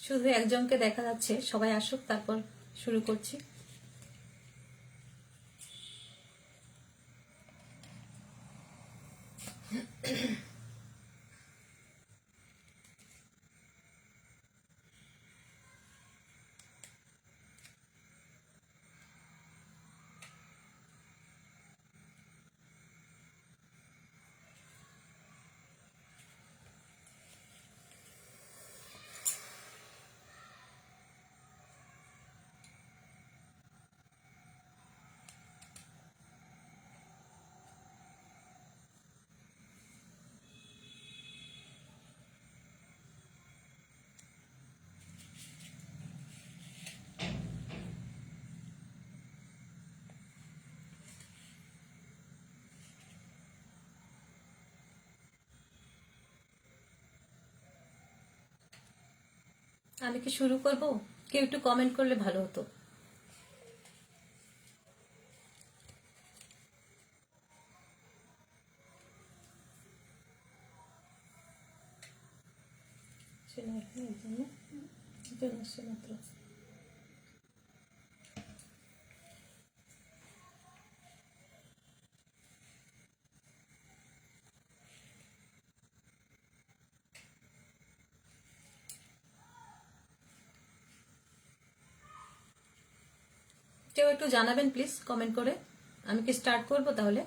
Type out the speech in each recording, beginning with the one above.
শুধু একজনকে দেখা যাচ্ছে, সবাই আসুক তারপর শুরু করছি। আমি কি শুরু করব? কেউ একটু কমেন্ট করলে ভালো হতো। মাত্র কেউ একটু জানাবেন প্লিজ কমেন্ট করে। আমি কি স্টার্ট করব তাহলে?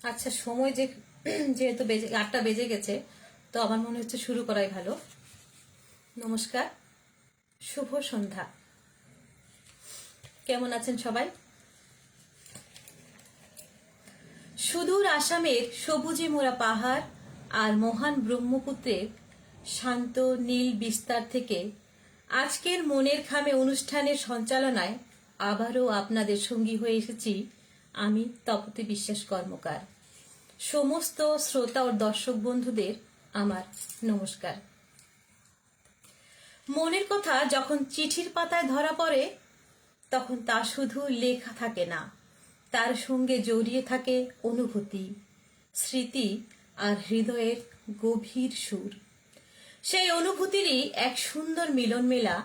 আচ্ছা, সময় যেহেতু 8টা বেজে গেছে, তো আমার মনে হচ্ছে শুরু করাই ভালো। নমস্কার, শুভ সন্ধ্যা। কেমন আছেন সবাই? সুদূর আসামের সবুজে মোড়া পাহাড় আর মহান ব্রহ্মপুত্রের শান্ত নীল বিস্তার থেকে আজকের মনের খামে অনুষ্ঠানের সঞ্চালনায় আবারও আপনাদের সঙ্গী হয়ে এসেছি আমি, তপতী বিশ্বাস কর্মকার। সমস্ত শ্রোতা ও দর্শক বন্ধুদের আমার নমস্কার। মনের কথা যখন চিঠির পাতায় ধরা পড়ে, তখন তা শুধু লেখা থাকে না, তার সঙ্গে জড়িয়ে থাকে অনুভূতি, স্মৃতি আর হৃদয়ের গভীর সুর। সেই অনুভূতিরই এক সুন্দর মিলন মেলা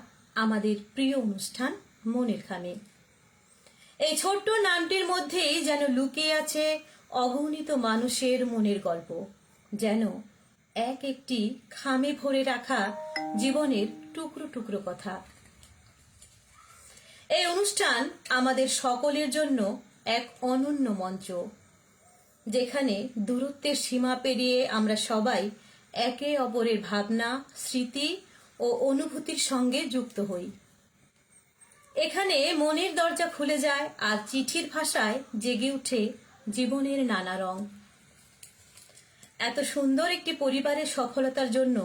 আমাদের প্রিয় অনুষ্ঠান মনের খামে। এই ছোট্ট নামটির মধ্যেই যেন লুকিয়ে আছে অগণিত মানুষের মনের গল্প, যেন এক একটি খামে ভরে রাখা জীবনের টুকরো টুকরো কথা। এই অনুষ্ঠান আমাদের সকলের জন্য এক অনন্য মঞ্চ, যেখানে দূরত্বের সীমা পেরিয়ে আমরা সবাই একে অপরের ভাবনা, স্মৃতি ও অনুভূতির সঙ্গে যুক্ত হই। এখানে মনের দরজা খুলে যায় আর চিঠির ভাষায় জেগে উঠে জীবনের নানা রং। এত সুন্দর একটি পরিবারের সফলতার জন্য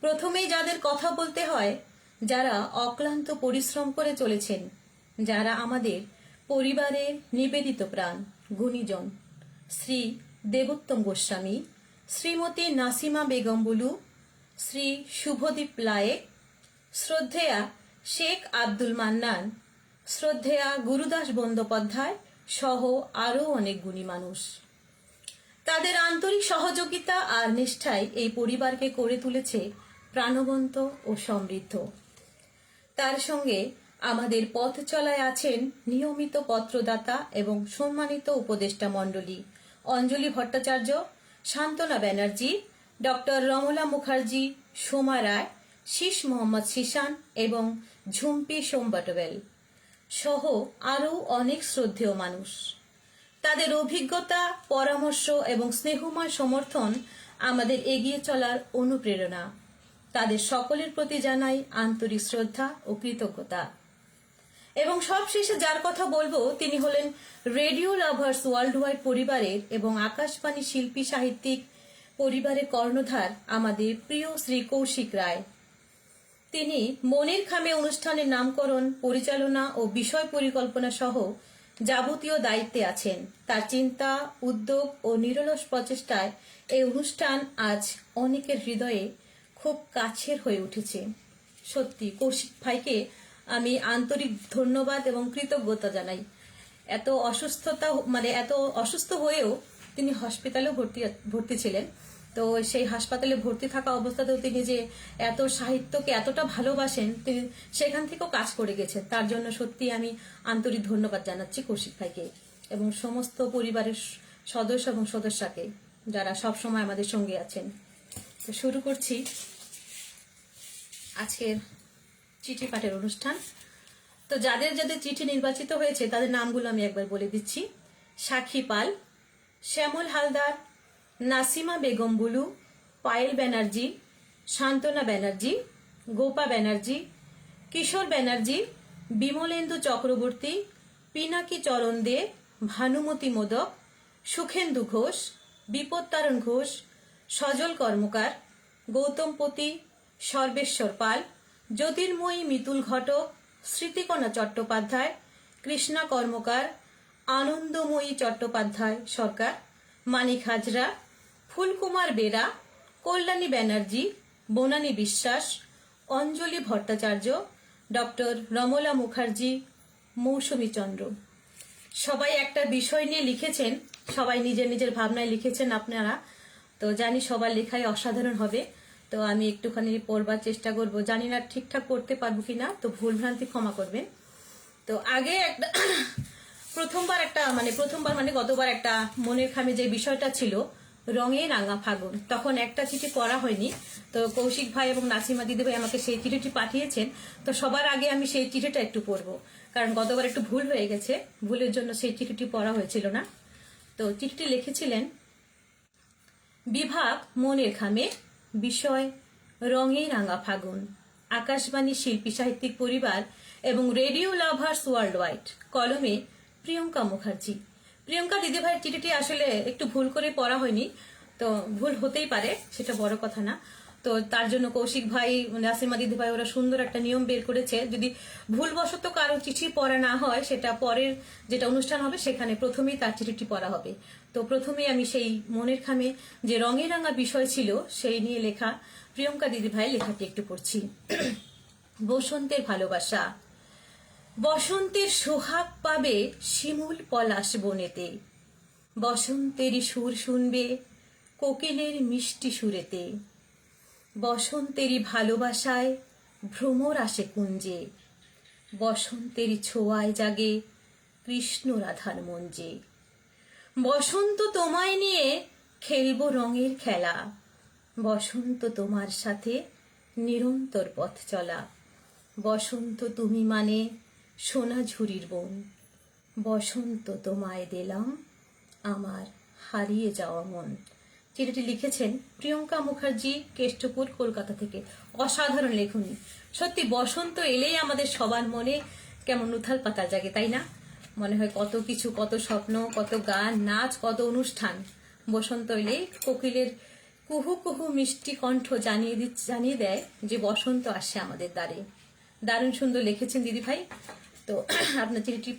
প্রথমেই যাদের কথা বলতে হয়, যারা অক্লান্ত পরিশ্রম করে চলেছেন, যারা আমাদের পরিবারের নিবেদিত প্রাণ গুণীজন, শ্রী দেবোত্তম গোস্বামী, শ্রীমতী নাসিমা বেগম বুলু, শ্রী শুভদীপ লায়েক, শ্রদ্ধেয়া শেখ আব্দুল মান্নান, শ্রদ্ধেয়া গুরুদাস বন্দ্যোপাধ্যায় সহ আরও অনেক গুণী মানুষ। তাদের আন্তরিক সহযোগিতা আর নিষ্ঠায় এই পরিবারকে করে তুলেছে প্রাণবন্ত ও সমৃদ্ধ। তার সঙ্গে আমাদের পথ চলায় আছেন নিয়মিত পত্রদাতা এবং সম্মানিত উপদেষ্টা মণ্ডলী অঞ্জলি ভট্টাচার্য, সান্ত্বনা ব্যানার্জি, ডক্টর রমলা মুখার্জি, সোমা রায়, শীষ মোহাম্মদ শিশান এবং ঝুম্পি সোমবাটবেল সহ আরও অনেক শ্রদ্ধেয় মানুষ। তাদের অভিজ্ঞতা, পরামর্শ এবং স্নেহময় সমর্থন আমাদের এগিয়ে চলার অনুপ্রেরণা। তাদের সকলের প্রতি জানাই আন্তরিক শ্রদ্ধা ও কৃতজ্ঞতা। এবং সবশেষে যার কথা বলবো তিনি হলেন রেডিও লাভার্স ওয়ার্ল্ড ওয়াইড পরিবারের এবং আকাশবাণী শিল্পী সাহিত্যিক পরিবারের কর্ণধার আমাদের প্রিয় শ্রী কৌশিক রায়। তিনি মনের খামে অনুষ্ঠানের নামকরণ, পরিচালনা ও বিষয় পরিকল্পনা সহ যাবতীয় দায়িত্বে আছেন। তার চিন্তা, উদ্যোগ ও নিরলস প্রচেষ্টায় এই অনুষ্ঠান আজ অনেকের হৃদয়ে খুব কাছের হয়ে উঠেছে। সত্যি কৌশিক ভাইকে আমি আন্তরিক ধন্যবাদ এবং কৃতজ্ঞতা জানাই। এত অসুস্থ হয়েও তিনি হসপিটালেও ভর্তি ছিলেন। তো সেই হাসপাতালে ভর্তি থাকা অবস্থাতেও তিনি যে এত সাহিত্যকে এতটা ভালোবাসেন, তিনি সেখান থেকেও কাজ করে গেছেন। তার জন্য সত্যি আমি আন্তরিক ধন্যবাদ জানাচ্ছি কৌশিক ভাইকে এবং সমস্ত পরিবারের সদস্য এবং সদস্যকে যারা সবসময় আমাদের সঙ্গে আছেন। তো শুরু করছি আজকের চিঠি পাঠের অনুষ্ঠান। তো যাদের যাদের চিঠি নির্বাচিত হয়েছে তাদের নামগুলো আমি একবার বলে দিচ্ছি। সাক্ষী পাল, শ্যামল হালদার, নাসিমা বেগম বুলু, পায়েল ব্যানার্জি, সান্ত্বনা ব্যানার্জি, গোপা ব্যানার্জি, কিশোর ব্যানার্জি, বিমলেন্দু চক্রবর্তী, পিনাকি চরণ দে, ভানুমতি মোদক, সুখেন্দু ঘোষ, বিপত্তারণ ঘোষ, সজল কর্মকার, গৌতম পতি, সর্বেশ্বর পাল, জ্যোতির্ময়ী মিতুল ঘটক, স্মৃতিকণা চট্টোপাধ্যায়, কৃষ্ণা কর্মকার, আনন্দময়ী চট্টোপাধ্যায় সরকার, মানিক হাজরা, ফুলকুমার বেরা, কল্যাণী ব্যানার্জি, বনানী বিশ্বাস, অঞ্জলি ভট্টাচার্য, ডক্টর রমলা মুখার্জি, মৌসুমী চন্দ্র। সবাই একটা বিষয় নিয়ে লিখেছেন, সবাই নিজের নিজের ভাবনায় লিখেছেন আপনারা। তো জানি সবার লেখাই অসাধারণ হবে। তো আমি একটুখানি পড়বার চেষ্টা করব, জানি না ঠিকঠাক পড়তে পারবো কিনা, তো ভুলভ্রান্তি ক্ষমা করবেন। তো আগে একটা প্রথমবার গতবার একটা মনের খামে যে বিষয়টা ছিল রঙে রাঙা ফাগুন, তখন একটা চিঠি পড়া হয়নি। তো কৌশিক ভাই এবং নাসিমা দিদিভাই আমাকে সেই চিঠিটি পাঠিয়েছেন। তো সবার আগে আমি সেই চিঠিটা একটু পড়বো, কারণ গতবার একটু ভুল হয়ে গেছে, ভুলের জন্য সেই চিঠিটি পড়া হয়েছিল না। তো চিঠিটি লিখেছিলেন বিভাগ মনের খামে, বিষয় রঙে রাঙা ফাগুন, আকাশবাণী শিল্পী সাহিত্যিক পরিবার এবং রেডিও লাভার্স ওয়ার্ল্ড ওয়াইড, কলমে প্রিয়ঙ্কা মুখার্জি। প্রিয়ঙ্কা দিদিভাইয়ের চিঠিটি আসলে একটু ভুল করে পড়া হয়নি, তো ভুল হতেই পারে, সেটা বড় কথা না। তো তার জন্য কৌশিক ভাই, নাসিমা দিদিভাই ওরা সুন্দর একটা নিয়ম বের করেছে, যদি ভুলবশত কারো চিঠি পড়া না হয় সেটা পরের যেটা অনুষ্ঠান হবে সেখানে প্রথমেই তার চিঠিটি পড়া হবে। তো প্রথমেই আমি সেই মনের খামে যে রঙে রাঙা বিষয় ছিল সেই নিয়ে লেখা প্রিয়ঙ্কা দিদিভাই লেখাটি একটু পড়ছি। বসন্তের ভালোবাসা। বসন্তের সোহাগ পাবে শিমুল পলাশ বনেতে, বসন্তেরই সুর শুনবে কোকিলের মিষ্টি সুরেতে, বসন্তেরই ভালোবাসায় ভ্রমর আসে কুঞ্জে, বসন্তেরই ছোঁয়ায় জাগে কৃষ্ণ রাধার মঞ্জে, বসন্ত তোমায় নিয়ে খেলবো রঙের খেলা, বসন্ত তোমার সাথে নিরন্তর পথ চলা, বসন্ত তুমি মানে সোনা ঝুরির বোন, বসন্ত তোমায় দিলাম আমার হারিয়ে যাওয়া মন। চিঠিটি লিখেছেন প্রিয়ঙ্কা মুখার্জি, কেষ্টপুর, কলকাতা থেকে। অসাধারণ লেখনী। সত্যি বসন্ত এলেই আমাদের সবার মনে কেমন উথাল পাতাল জাগে, তাই না? মনে হয় কত কিছু, কত স্বপ্ন, কত গান, নাচ, কত অনুষ্ঠান। বসন্ত এলে কোকিলের কুহু কুহু মিষ্টি কণ্ঠ জানিয়ে দেয় যে বসন্ত আসছে আমাদের দ্বারে। দারুণ সুন্দর লিখেছেন দিদি ভাই। তো আপনার চিঠিটি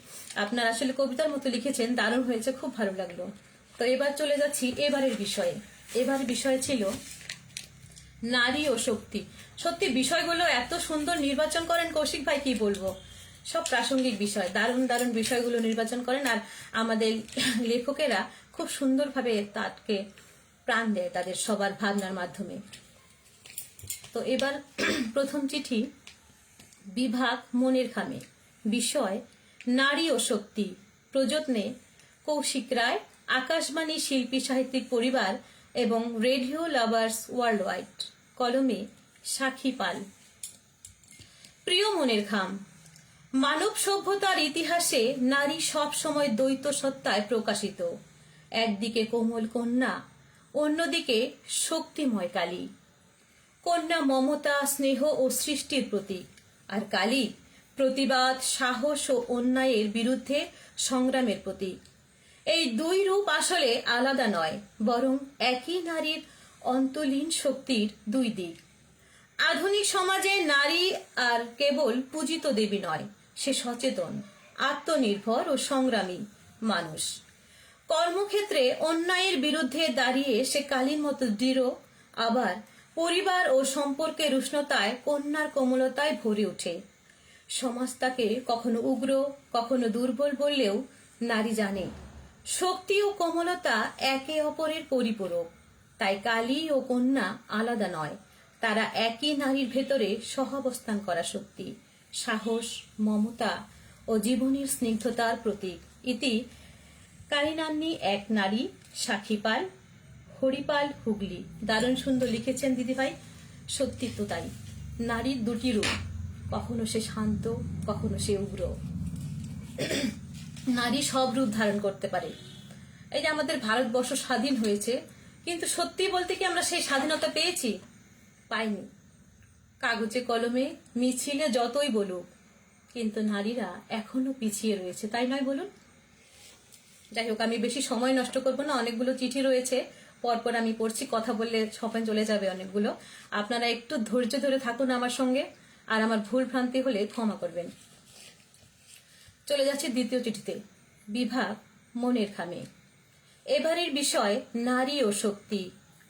আপনার আসলে কবিতার মতো লিখেছেন, দারুণ হয়েছে, খুব ভালো লাগলো। তো এবার চলে যাচ্ছি এবারের বিষয়ে। এবার বিষয় ছিল নারী ও শক্তি। সত্যি বিষয়গুলো এত সুন্দর নির্বাচন করেন কৌশিক ভাই, কি বলবো। সব প্রাসঙ্গিক বিষয়, দারুণ দারুণ বিষয়গুলো নির্বাচন করেন, আর আমাদের লেখকেরা খুব সুন্দরভাবে তাকে প্রাণ দেয় তাদের সবার ভাবনার মাধ্যমে। তো এবার প্রথম চিঠি, বিভাগ মনের খামে, বিষয় নারী ও শক্তি, প্রযত্নে কৌশিক রায়, আকাশবাণী শিল্পী সাহিত্যিক পরিবার এবং রেডিও লাভার্স ওয়ার্ল্ড ওয়াইড, কলমে সাক্ষী পাল। প্রিয় মনের খাম, মানব সভ্যতার ইতিহাসে নারী সব সময় দ্বৈত সত্তায় প্রকাশিত। একদিকে কোমল কন্যা, অন্যদিকে শক্তিময় কালী। কন্যা মমতা, স্নেহ ও সৃষ্টির প্রতীক, আর কালী প্রতিবাদ, সাহস ও অন্যায়ের বিরুদ্ধে সংগ্রামের প্রতীক। এই দুই রূপ আসলে আলাদা নয়, বরং একই নারীর অন্তলীন শক্তির দুই দিক। আধুনিক সমাজে নারী আর কেবল পূজিত দেবী নয়, সে সচেতন, আত্মনির্ভর ও সংগ্রামী মানুষ। কর্মক্ষেত্রে অন্যায়ের বিরুদ্ধে দাঁড়িয়ে সে কালীর মতো দৃঢ়, আবার পরিবার ও সম্পর্কের উষ্ণতায় কন্যার কোমলতায় ভরে ওঠে। সমাজ তাকে কখনো উগ্র, কখনো দুর্বল বললেও নারী জানে শক্তি ও কোমলতা একে অপরের পরিপূরক। তাই কালী ও কন্যা আলাদা নয়, তারা একই নারীর ভেতরে সহাবস্থান করা শক্তি, সাহস, মমতা ও জীবনের স্নিগ্ধতার প্রতীক। ইতি কারিনান্নি এক নারী, সাক্ষী পাল, হরিপাল, হুগলি। দারুণ সুন্দর লিখেছেন দিদিভাই। সত্যি তো তাই, নারীর দুটি রূপ, কখনো সে শান্ত, কখনো সে উগ্র। নারী সব রূপ ধারণ করতে পারে। এই যে আমাদের ভারতবর্ষ স্বাধীন হয়েছে, কিন্তু সত্যি বলতে কি আমরা সেই স্বাধীনতা পেয়েছি? পাইনি। কাগজে কলমে মিছিলে যতই বলুক, কিন্তু নারীরা এখনো পিছিয়ে রয়েছে, তাই নয় বলুন? যাই হোক, আমি বেশি সময় নষ্ট করব না, অনেকগুলো চিঠি রয়েছে, পরপর আমি পড়ছি, কথা বললে সময় চলে যাবে অনেকগুলো। আপনারা একটু ধৈর্য ধরে থাকুন আমার সঙ্গে, আর আমার ভুল ভ্রান্তি হলে ক্ষমা করবেন। চলে যাচ্ছে দ্বিতীয় চিঠিতে, বিভাগ মনের খামে। এবারের বিষয় নারী ও শক্তি,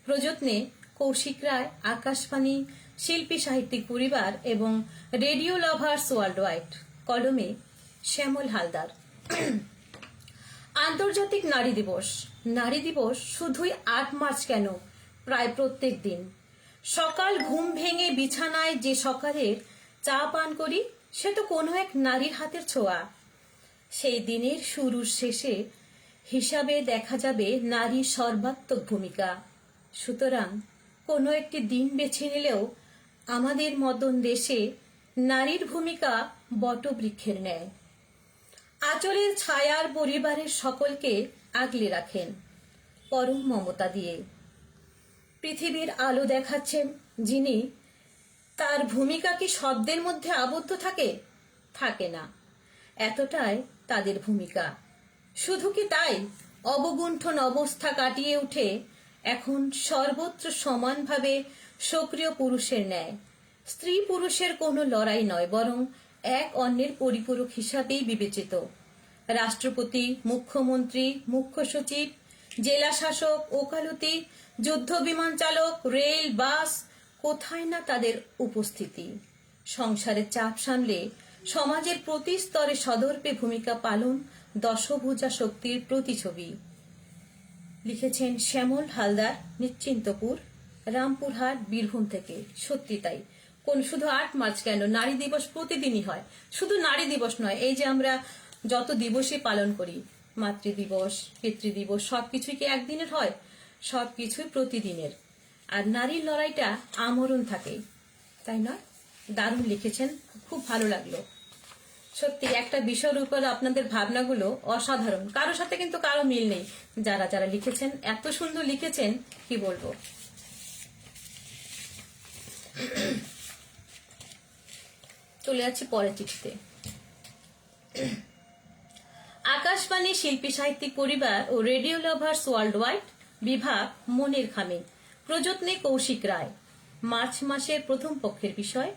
প্রযত্নে কৌশিক রায়, আকাশবাণী শিল্পী সাহিত্যিক পরিবার এবং রেডিও লাভার্স ওয়ার্ল্ড ওয়াইড, কলমে শ্যামল হালদার। আন্তর্জাতিক নারী দিবস। নারী দিবস শুধুই ৮ মার্চ কেন, প্রায় প্রত্যেক দিন। সকাল ঘুম ভেঙে বিছানায় যে সকালের চা পান করি, সে তো কোনো এক নারীর হাতের ছোঁয়া। সেই দিনের শুরুর শেষে হিসাবে দেখা যাবে নারীর সর্বাত্মক ভূমিকা। সুতরাং কোনো একটি দিন বেছে নিলেও আমাদের মতন দেশে নারীর ভূমিকা বটবৃক্ষের ন্যায়। আঁচলের ছায়ার পরিবারের সকলকে আগলে রাখেন পরম মমতা দিয়ে। পৃথিবীর আলো দেখাচ্ছেন যিনি, তার ভূমিকা কি শব্দের মধ্যে আবদ্ধ থাকে? থাকে না। এতটাই তাদের ভূমিকা। শুধু কি তাই, অবগুণ্ঠন অবস্থা কাটিয়ে উঠে এখন সর্বত্র সমানভাবে সক্রিয় পুরুষের ন্যায়। স্ত্রী পুরুষের কোনো লড়াই নয়, বরং এক অন্যের পরিপূরক হিসাবেই বিবেচিত। রাষ্ট্রপতি, মুখ্যমন্ত্রী, মুখ্য সচিব, জেলা শাসক, ওকালতি, যুদ্ধ বিমান চালক, রেল, বাস, কোথায় না তাদের উপস্থিতি। সংসারের চাপ সামলে সমাজের প্রতি স্তরে সদর্পে ভূমিকা পালন দশভুজা শক্তির প্রতিছবি। লিখেছেন শ্যামল হালদার, নিশ্চিন্তপুর, রামপুরহাট, বীরভূম থেকে। সত্যি তাই, কোন শুধু ৮ মার্চ কেন, নারী দিবস প্রতিদিনই হয়। শুধু নারী দিবস নয়, এই যে আমরা যত দিবসই পালন করি, মাতৃ দিবস, পিতৃ দিবস, সবকিছুই কি একদিনের হয়? সবকিছুই প্রতিদিনের। আর নারীর লড়াইটা আমরণ থাকে, তাই নয়? দারুণ লিখেছেন, খুব ভালো লাগলো। সত্যি একটা বিষয়ের উপর আপনাদের ভাবনাগুলো অসাধারণ, কারোর সাথে কিন্তু কারো মিল নেই। যারা যারা লিখেছেন এত সুন্দর লিখেছেন, কি বলবো। চলে যাচ্ছি পরের চিঠিতে। আকাশবাণী শিল্পী সাহিত্যিক পরিবার ও রেডিও লাভার্স ওয়ার্ল্ড ওয়াইড বিভাগ মনের খামে, প্রযত্নে কৌশিক রায়। মার্চ মাসের প্রথম পক্ষের বিষয়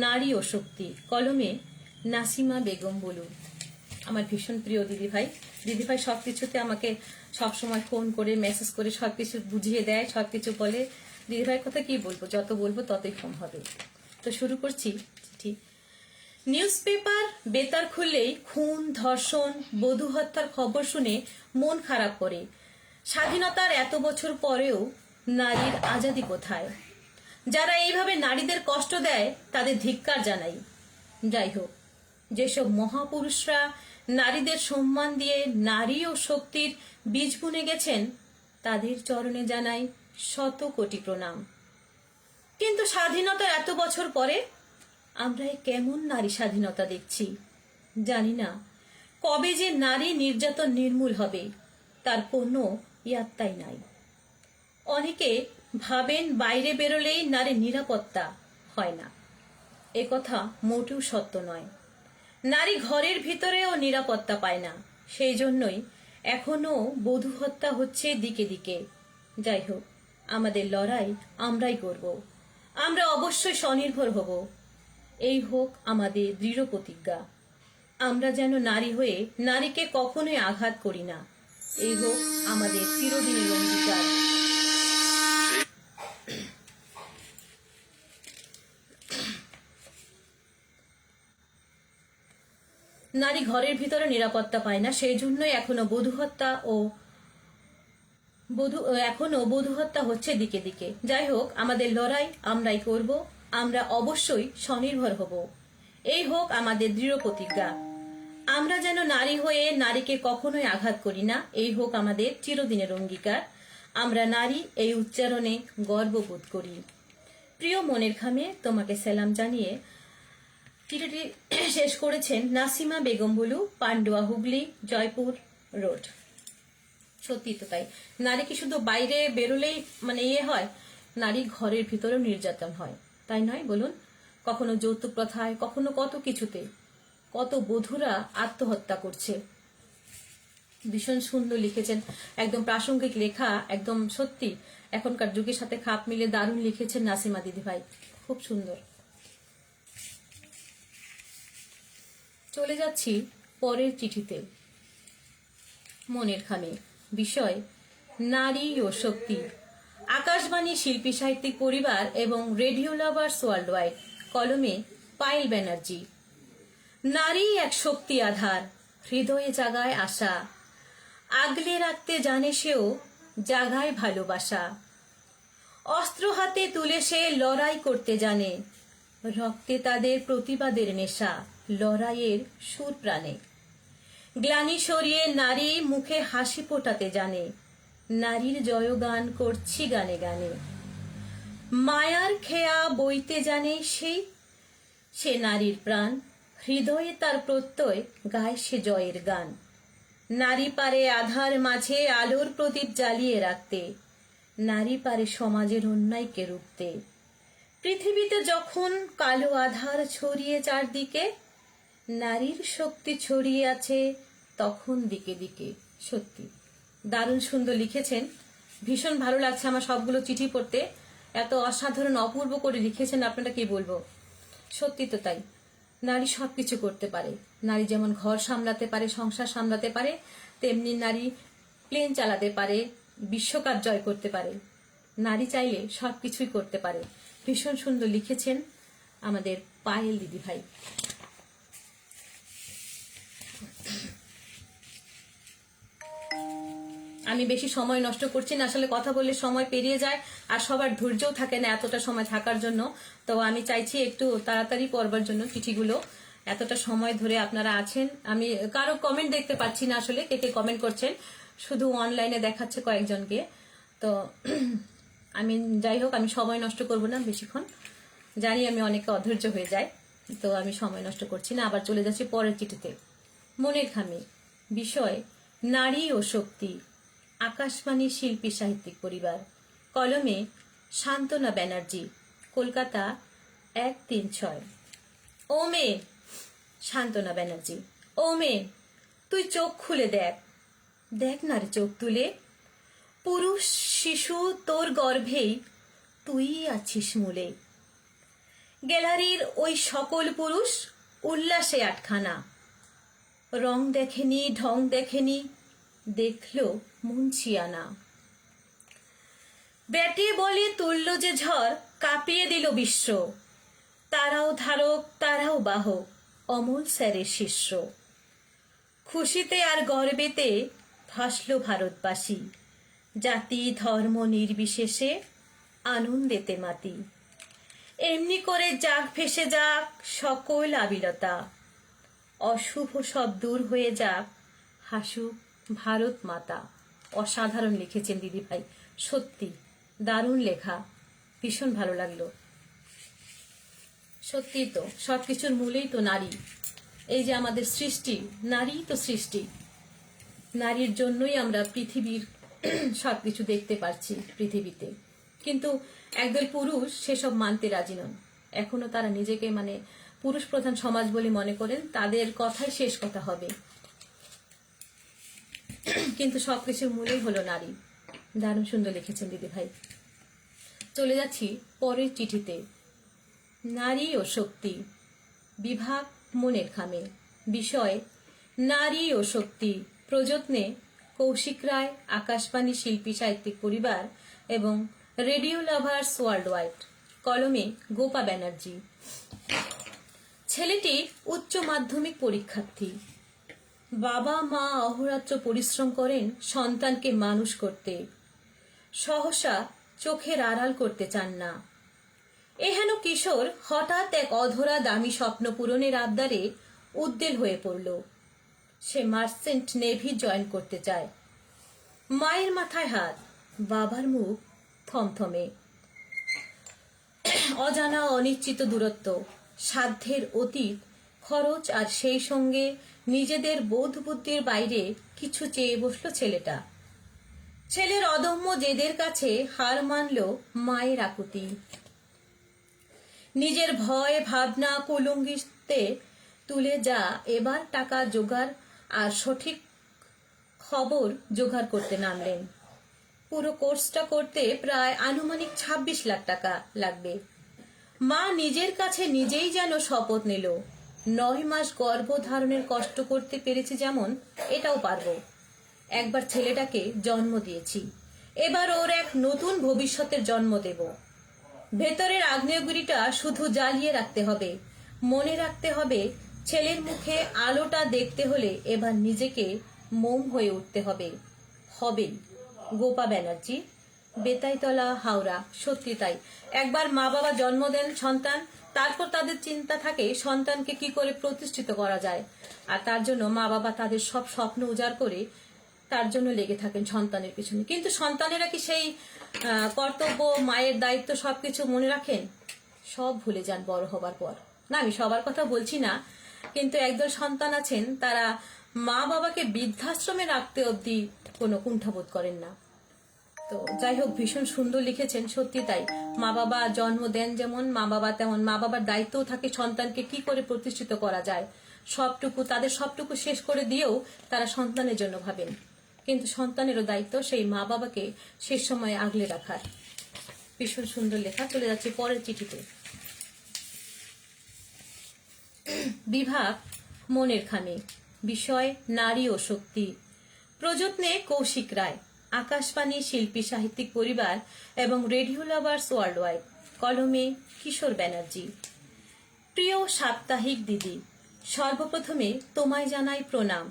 নারী ও শক্তি, কলমে নাসিমা বেগম বলু। আমার ভীষণ প্রিয় দিদিভাই সবকিছুতে আমাকে সবসময় ফোন করে মেসেজ করে সবকিছু বুঝিয়ে দেয়, সবকিছু বলে। দিদিভাইয়ের কথা কি বলবো, যত বলবো ততই কম হবে। তো শুরু করছি চিঠি। নিউজ পেপার বেতার খুললেই খুন, ধর্ষণ, বধূ হত্যার খবর শুনে মন খারাপ করে। স্বাধীনতার এত বছর পরেও নারীর আজাদি কোথায়? যারা এইভাবে নারীদের কষ্ট দেয় তাদের ধিক্কার জানাই। যাই হোক, যেসব মহাপুরুষরা নারীদের সম্মান দিয়ে নারী ও শক্তির বীজ বুনে গেছেন তাদের চরণে জানাই শত কোটি প্রণাম। কিন্তু স্বাধীনতার এত বছর পরে আমরা কেমন নারী স্বাধীনতা দেখছি জানি না। কবে যে নারী নির্যাতন নির্মূল হবে তার কোনো ইয়াত্তাই নাই। অনেকে ভাবেন বাইরে বেরোলেই নারী নিরাপত্তা হয় না। এ কথা মোটেও সত্য নয়। নারী ঘরের ভিতরেও নিরাপত্তা পায় না। সেই জন্যই এখনো বধূ হত্যা হচ্ছে দিকে দিকে। যাই হোক, আমাদের লড়াই আমরাই করব। আমরা অবশ্যই স্বনির্ভর হব। এই হোক আমাদের দৃঢ় প্রতিজ্ঞা। আমরা যেন নারী হয়ে নারীকে কখনোই আঘাত করি না। এই হোক আমাদের চিরদিনের অঙ্গীকার। নারী ঘরের ভিতরে নিরাপত্তা পায় না, সেই জন্যই এখনো বধূ হত্যা হচ্ছে দিকে দিকে। যাই হোক, আমাদের লড়াই আমরাই করব। আমরা অবশ্যই স্বনির্ভর হব। এই হোক আমাদের দৃঢ় প্রতিজ্ঞা। আমরা যেন নারী হয়ে নারীকে কখনোই আঘাত করি না। এই হোক আমাদের চিরদিনের অঙ্গীকার। আমরা নারী, এই উচ্চারণে গর্ববোধ করি। প্রিয় মনের খামে, তোমাকে সালাম জানিয়ে চিঠিটি শেষ করেছেন নাসিমা বেগম বলু, পান্ডুয়া, হুগলি, জয়পুর রোড। সত্যি তো তাই। নারী কি শুধু বাইরে বেরোলেই হয়? নারী ঘরের ভিতরেও নির্যাতন হয়, তাই নয় বলুন? কখনো যৌতুক প্রথায়, কখনো কত কিছুতে। কত বধূরা আত্মহত্যা করছে। ভীষণ সুন্দর লিখেছেন, একদম প্রাসঙ্গিক লেখা, একদম সত্যি এখনকার যুগের সাথে খাপ মিলে দারুণ লিখেছেন নাসিমা দিদিভাই, খুব সুন্দর। চলে যাচ্ছি পরের চিঠিতে। মনের খামে, বিষয় নারী ও শক্তি। আকাশবাণী শিল্পী সাহিত্যিক পরিবার এবং রেডিও লাভার্স ওয়ার্ল্ড ওয়াইড, কলমে পায়েল ব্যানার্জি। নারী এক শক্তি আধার, হৃদয়ে জাগায় আশা। আগলে রাখতে জানে সেও, জাগায় ভালোবাসা। অস্ত্র হাতে তুলে সে লড়াই করতে জানে। রক্তে তাদের প্রতিবাদের নেশা, লড়াইয়ের সুর প্রাণে। গ্লানি সরিয়ে নারী মুখে হাসি ফোটাতে জানে। নারীর জয়গান করছি গানে গানে। মায়ার খেয়া বইতে জানে সে নারীর প্রাণ। হৃদয়ে তার প্রত্যয়, গায় সে জয়ের গান। নারী পারে আধার মাঝে আলোর প্রদীপ জ্বালিয়ে রাখতে। নারী পারে সমাজের অন্যায়কে রুখতে। পৃথিবীতে যখন কালো আধার ছড়িয়ে চারদিকে, নারীর শক্তি ছড়িয়ে আছে তখন দিকে দিকে। সত্যি দারুণ সুন্দর লিখেছেন, ভীষণ ভালো লাগছে আমার সবগুলো চিঠি পড়তে। এত অসাধারণ অপূর্ব করে লিখেছেন, আপনারা কি বলবো। সত্যি তো তাই, নারী সবকিছু করতে পারে। নারী যেমন ঘর সামলাতে পারে, সংসার সামলাতে পারে, তেমনি নারী প্লেন চালাতে পারে, বিশ্বকাপ জয় করতে পারে। নারী চাইলে সবকিছুই করতে পারে। ভীষণ সুন্দর লিখেছেন আমাদের পায়েল দিদি ভাই। আমি বেশি সময় নষ্ট করছি না, আসলে কথা বললে সময় পেরিয়ে যায় আর সবার ধৈর্যও থাকে না এতটা সময় থাকার জন্য। তো আমি চাইছি একটু তাড়াতাড়ি পড়বার জন্য চিঠিগুলো। এতটা সময় ধরে আপনারা আছেন, আমি কারো কমেন্ট দেখতে পাচ্ছি না আসলে, কে কে কমেন্ট করছেন, শুধু অনলাইনে দেখাচ্ছে কয়েকজনকে। তো আমি যাই হোক, আমি সময় নষ্ট করব না বেশিক্ষণ, জানি আমি অনেকে অধৈর্য হয়ে যায়, তো আমি সময় নষ্ট করছি না। আবার চলে যাচ্ছি পরের চিঠিতে। মনের খামে, বিষয় নারী ও শক্তি। আকাশবাণী শিল্পী সাহিত্যিক পরিবার, কলমে শান্তনা ব্যানার্জি, কলকাতা 136। ও মেয়ে শান্তনা ব্যানার্জি, ও মেয়ে, তুই চোখ খুলে দেখ, দেখ না রে চোখ তুলে, পুরুষ শিশু তোর গর্ভেই তুই আছিস মূলে। গ্যালারির ওই সকল পুরুষ উল্লাসে আটখানা, রং দেখেনি ঢং দেখেনি, দেখলো মুঞ্চিয়ানা। ব্যাটে বলে তুলল যে ঝড়, কাঁপিয়ে দিল বিশ্ব, তারাও ধারক তারাও বাহক, অমল স্যারের শিষ্য। খুশিতে আর গর্বেতে ভাসল ভারতবাসী, জাতি ধর্ম নির্বিশেষে আনন্দেতে মাতি। এমনি করে যাক ভেসে যাক সকল আবিলতা, অশুভ সব দূর হয়ে যাক, হাসুক ভারত মাতা। অসাধারণ লিখেছেন দিদি ভাই, সত্যি দারুণ লেখা, ভীষণ ভালো লাগলো। সত্যি তো সবকিছুর মূলেই তো নারী। এই যে আমাদের সৃষ্টি, নারী তো সৃষ্টি, নারীর জন্যই আমরা পৃথিবীর সবকিছু দেখতে পাচ্ছি পৃথিবীতে। কিন্তু একদল পুরুষ সেসব মানতে রাজি নন, এখনো তারা নিজেকে মানে পুরুষ প্রধান সমাজ বলে মনে করেন, তাদের কথাই শেষ কথা হবে। কিন্তু সবকিছুর মূলেই হলো নারী। দারুণ সুন্দর লিখেছেন দিদি ভাই। চলে যাচ্ছি পরের চিঠিতে। নারী ও শক্তি, বিভাগ মনের খামে, বিষয় নারী ও শক্তি, প্রযত্নে কৌশিক রায়, আকাশবাণী শিল্পী সাহিত্যিক পরিবার এবং রেডিও লাভার্স ওয়ার্ল্ড ওয়াইড, কলমে গোপা ব্যানার্জি। ছেলেটি উচ্চ মাধ্যমিক পরীক্ষার্থী। বাবা মা অহোরাত্র পরিশ্রম করেন সন্তানকে মানুষ করতে, সহসা চোখের আড়াল করতে চান না। এহেন কিশোর হঠাৎ এক অধরা দামি স্বপ্ন পূরণের আবদারে উদ্বেল হয়ে পড়ল। সে মার্চেন্ট নেভি জয়েন করতে চায়। মায়ের মাথায় হাত, বাবার মুখ থমথমে। অজানা অনিশ্চিত দূরত্ব, সাধ্যের অতীত, খরচ আর সেই সঙ্গে নিজেদের বোধ বুদ্ধির বাইরে কিছু চেয়ে বসল ছেলেটা। ছেলের অদম্য জেদের কাছে হার মানল মায়ের আকুতি। নিজের ভয় ভাবনা কুলঙ্গিতে তুলে যা এবার টাকা জোগাড় আর সঠিক খবর জোগাড় করতে নামলেন। পুরো কোর্সটা করতে প্রায় আনুমানিক 26 লাখ টাকা লাগবে। মা নিজের কাছে নিজেই যেন শপথ নিল, 9 মাস গর্ভধারণের কষ্ট করতে পেরেছি যেমন এটাও পারবো। একবার ছেলেটাকে জন্ম দিয়েছি, এবার ওর এক নতুন ভবিষ্যতের জন্ম দেব। ভেতরের আগ্নেয়গিরিটা শুধু জ্বালিয়ে রাখতে হবে, মনে রাখতে হবে ছেলের মুখে আলোটা দেখতে হলে এবার নিজেকে মোম হয়ে উঠতে হবে। হবেই। গোপা ব্যানার্জি, বেতাইতলা, হাওড়া। সত্যি তাই, একবার মা বাবা জন্ম দেন সন্তান, তারপর তাদের চিন্তা থাকে সন্তানকে কি করে প্রতিষ্ঠিত করা যায়, আর তার জন্য মা বাবা তাদের সব স্বপ্ন উজাড় করে তার জন্য লেগে থাকেন সন্তানের পিছনে। কিন্তু সন্তানেরা কি সেই কর্তব্য, মায়ের দায়িত্ব সবকিছু মনে রাখেন? সব ভুলে যান বড় হবার পর। না, আমি সবার কথা বলছি না, কিন্তু একদল সন্তান আছেন তারা মা বাবাকে বৃদ্ধাশ্রমে রাখতে অবধি কোনো কুণ্ঠাবোধ করেন না। তো যাই হোক, ভীষণ সুন্দর লিখেছেন, সত্যি তাই। মা বাবা জন্ম দেন যেমন, মা বাবা তেমন। মা বাবার দায়িত্বও থাকে সন্তানকে কি করে প্রতিষ্ঠিত করা যায়, সবটুকু তাদের সবটুকু শেষ করে দিয়েও তারা সন্তানের জন্য ভাবেন। কিন্তু সন্তানেরও দায়িত্ব সেই মা বাবাকে শেষ সময়ে আগলে রাখার। ভীষণ সুন্দর লেখা। চলে যাচ্ছে পরের চিঠিতে। বিভাগ মনের খামে, বিষয় নারী ও শক্তি, প্রযত্নে কৌশিক রায়, আকাশবাণী শিল্পী সাহিত্যিক পরিবার এবং রেডিও লাভার্স ওয়ার্ল্ড ওয়াইড, কলমে কিশোর ব্যানার্জি। প্রিয় সাপ্তাহিক দিদি, সর্বপ্রথমে তোমায় জানাই প্রণাম।